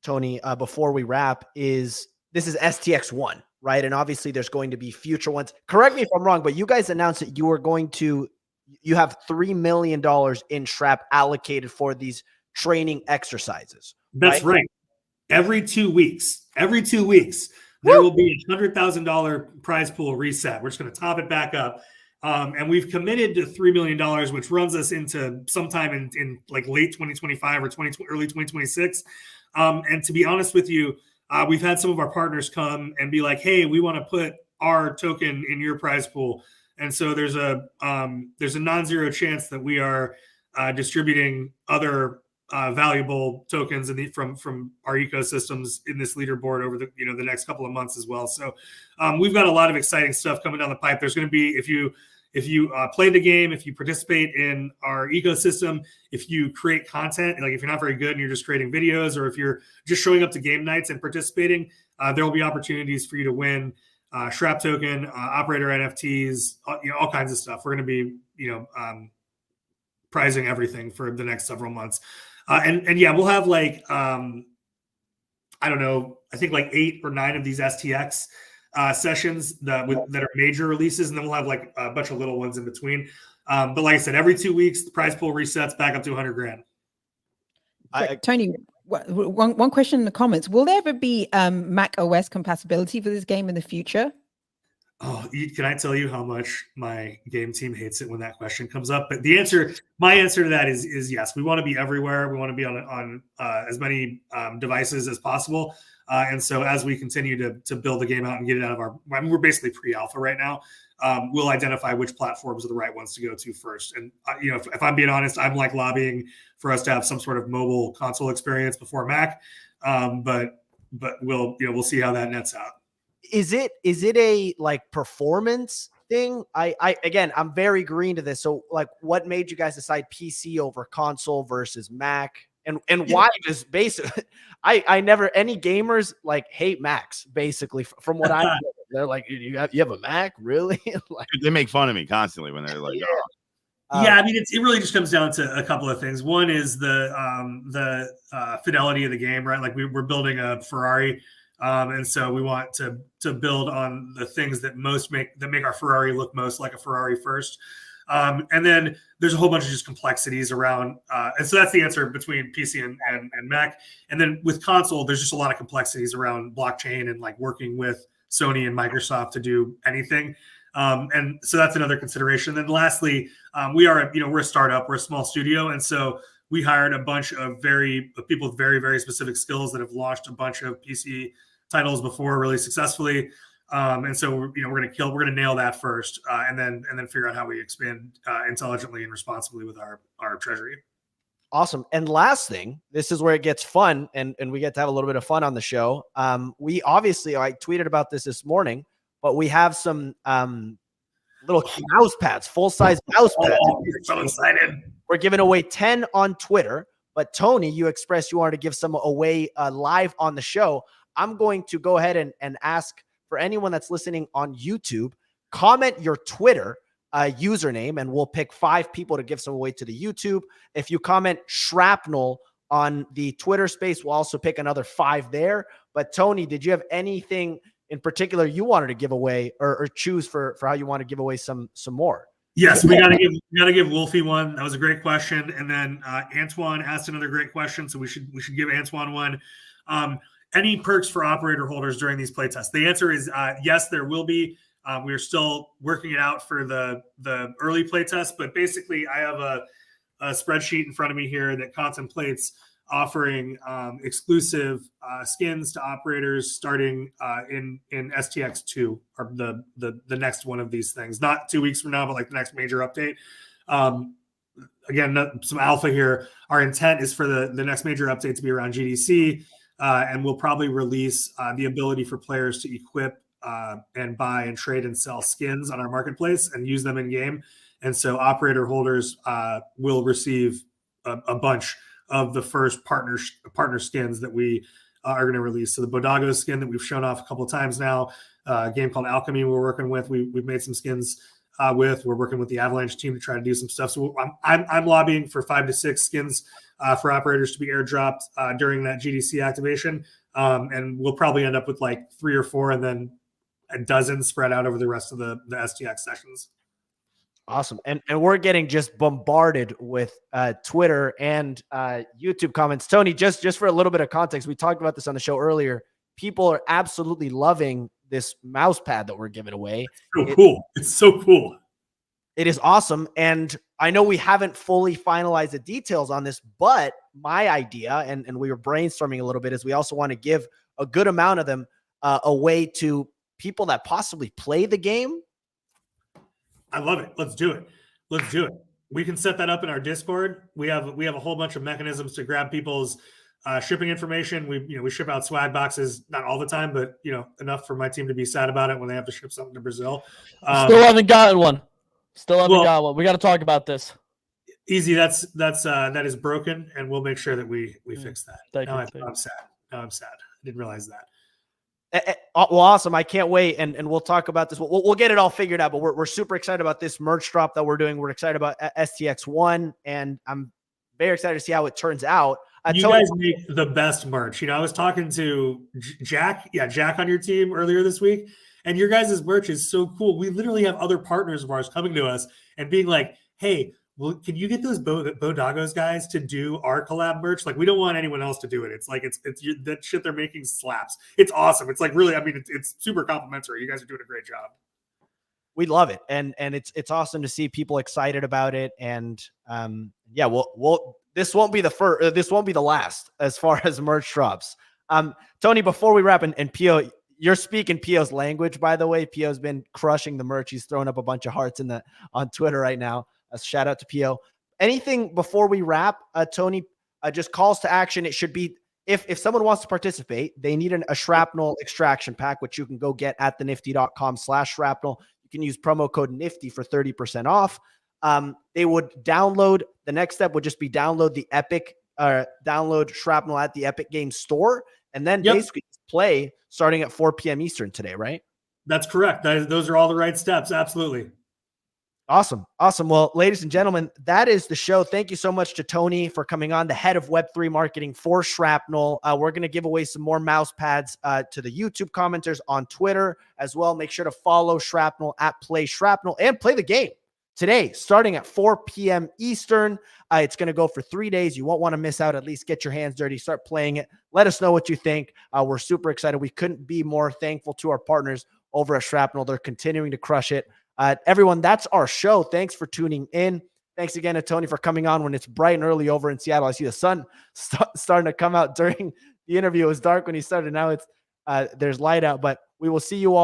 A: Tony, before we wrap, is this is STX1, right? And obviously there's going to be future ones. Correct me if I'm wrong, but you guys announced that you have $3 million in Shrap allocated for these training exercises.
J: That's right. Every 2 weeks, there will be a $100,000 prize pool reset. We're just going to top it back up. And we've committed to $3 million, which runs us into sometime in like late 2025 or early 2026. And to be honest with you, we've had some of our partners come and be like, hey, we want to put our token in your prize pool. And so there's a non-zero chance that we are distributing other valuable tokens from our ecosystems in this leaderboard over the next couple of months as well. So we've got a lot of exciting stuff coming down the pipe. There's going to be, if you play the game, if you participate in our ecosystem, if you create content, like if you're not very good and you're just creating videos, or if you're just showing up to game nights and participating, there will be opportunities for you to win Shrap token, operator NFTs, all kinds of stuff. We're going to be, prizing everything for the next several months. And yeah, we'll have like, I don't know, I think like 8 or 9 of these STX sessions that are major releases, and then we'll have like a bunch of little ones in between. But like I said, every 2 weeks, the prize pool resets back up to 100 grand.
I: Tony, one question in the comments: will there ever be Mac OS compatibility for this game in the future?
J: Oh, can I tell you how much my game team hates it when that question comes up? But my answer to that is yes. We want to be everywhere. We want to be on as many devices as possible. And so as we continue to build the game out and get it out of we're basically pre-alpha right now. We'll identify which platforms are the right ones to go to first. And if I'm being honest, I'm like lobbying for us to have some sort of mobile console experience before Mac. But we'll see how that nets out.
A: Is it a like performance thing? I'm very green to this. So like, what made you guys decide PC over console versus Mac? And why does basically I never any gamers like hate Macs basically from what I they're like, you have a Mac, really? Like,
F: they make fun of me constantly when they're like,
J: yeah, I mean, it really just comes down to a couple of things. One is the fidelity of the game, right? Like we're building a Ferrari, and so we want to build on the things that make our Ferrari look most like a Ferrari first. And then there's a whole bunch of just complexities around, and so that's the answer between PC and Mac. And then with console, there's just a lot of complexities around blockchain and like working with Sony and Microsoft to do anything. And so that's another consideration. Then lastly, we're a startup, we're a small studio. And so we hired a bunch of people with very, very specific skills that have launched a bunch of PC titles before really successfully. And so we're going to nail that first, and then figure out how we expand intelligently and responsibly with our treasury.
A: Awesome. And last thing, this is where it gets fun, and we get to have a little bit of fun on the show. We obviously, I tweeted about this morning, but we have some little mouse pads, full-size mouse pads.
J: Oh, we're so excited.
A: We're giving away 10 on Twitter, but Tony, you expressed you wanted to give some away live on the show. I'm going to go ahead and ask for anyone that's listening on YouTube, comment your Twitter username, and we'll pick 5 people to give some away to the YouTube. If you comment Shrapnel on the Twitter space, we'll also pick another 5 there. But Tony, did you have anything in particular you wanted to give away or choose for how you want to give away some more?
J: Yes, we gotta give Wolfie one. That was a great question. And then Antoine asked another great question, so we should give Antoine one. Any perks for operator holders during these playtests? The answer is yes, there will be. We're still working it out for the early playtest, but basically I have a spreadsheet in front of me here that contemplates offering exclusive skins to operators starting in STX2, or the next one of these things. Not 2 weeks from now, but like the next major update. Again, some alpha here. Our intent is for the next major update to be around GDC, and we'll probably release the ability for players to equip and buy and trade and sell skins on our marketplace and use them in game. And so operator holders will receive a bunch of the first partner skins that we are going to release. So the BoDoggo skin that we've shown off a couple of times now, a game called Alchemy we're working with. We've made some skins with. We're working with the Avalanche team to try to do some stuff. So I'm lobbying for 5 to 6 skins for operators to be airdropped during that GDC activation. And we'll probably end up with like 3 or 4 and then a dozen spread out over the rest of the STX sessions.
A: Awesome. And we're getting just bombarded with Twitter and YouTube comments. Tony, just for a little bit of context, we talked about this on the show earlier. People are absolutely loving this mouse pad that we're giving away.
J: It's so cool.
A: It is awesome. And I know we haven't fully finalized the details on this, but my idea, and we were brainstorming a little bit, is we also want to give a good amount of them away to people that possibly play the game.
J: I love it. Let's do it. We can set that up in our Discord. We have a whole bunch of mechanisms to grab people's shipping information. We ship out swag boxes, not all the time, but enough for my team to be sad about it when they have to ship something to Brazil.
B: Still haven't gotten one. We got to talk about this.
J: Easy. That is broken, and we'll make sure that we fix that. I'm sad. I didn't realize that.
A: Well, awesome. I can't wait. And we'll talk about this. We'll get it all figured out, but we're super excited about this merch drop that we're doing. We're excited about STX1, and I'm very excited to see how it turns out.
J: You guys make the best merch. I was talking to Jack on your team earlier this week, and your guys' merch is so cool. We literally have other partners of ours coming to us and being like, hey, well, can you get those BoDoggos guys to do our collab merch? Like, we don't want anyone else to do it. It's like, it's that shit they're making slaps. It's awesome. It's like really, I mean, it's super complimentary. You guys are doing a great job.
A: We love it. And it's awesome to see people excited about it. And yeah, we'll this won't be the first, this won't be the last as far as merch drops. Tony, before we wrap, and Pio, you're speaking Pio's language, by the way. Pio's been crushing the merch. He's throwing up a bunch of hearts on Twitter right now. A shout out to Pio. Anything before we wrap, Tony, just calls to action. It should be, if someone wants to participate, they need a Shrapnel extraction pack, which you can go get at thenifty.com/Shrapnel. You can use promo code NIFTY for 30% off. They would download, the next step would just be download the Epic, download Shrapnel at the Epic Games Store, and then basically play starting at 4 p.m. Eastern today, right?
J: That's correct. Those are all the right steps. Absolutely.
A: Awesome. Awesome. Well, ladies and gentlemen, that is the show. Thank you so much to Tony for coming on, the head of Web3 marketing for Shrapnel. We're going to give away some more mouse pads to the YouTube commenters on Twitter as well. Make sure to follow Shrapnel at Play Shrapnel and play the game today, starting at 4 p.m. Eastern. It's going to go for 3 days. You won't want to miss out. At least get your hands dirty, start playing it. Let us know what you think. We're super excited. We couldn't be more thankful to our partners over at Shrapnel. They're continuing to crush it. Everyone, that's our show. Thanks for tuning in. Thanks again to Tony for coming on when it's bright and early over in Seattle. I see the sun starting to come out during the interview. It was dark when he started. Now it's there's light out, but we will see you all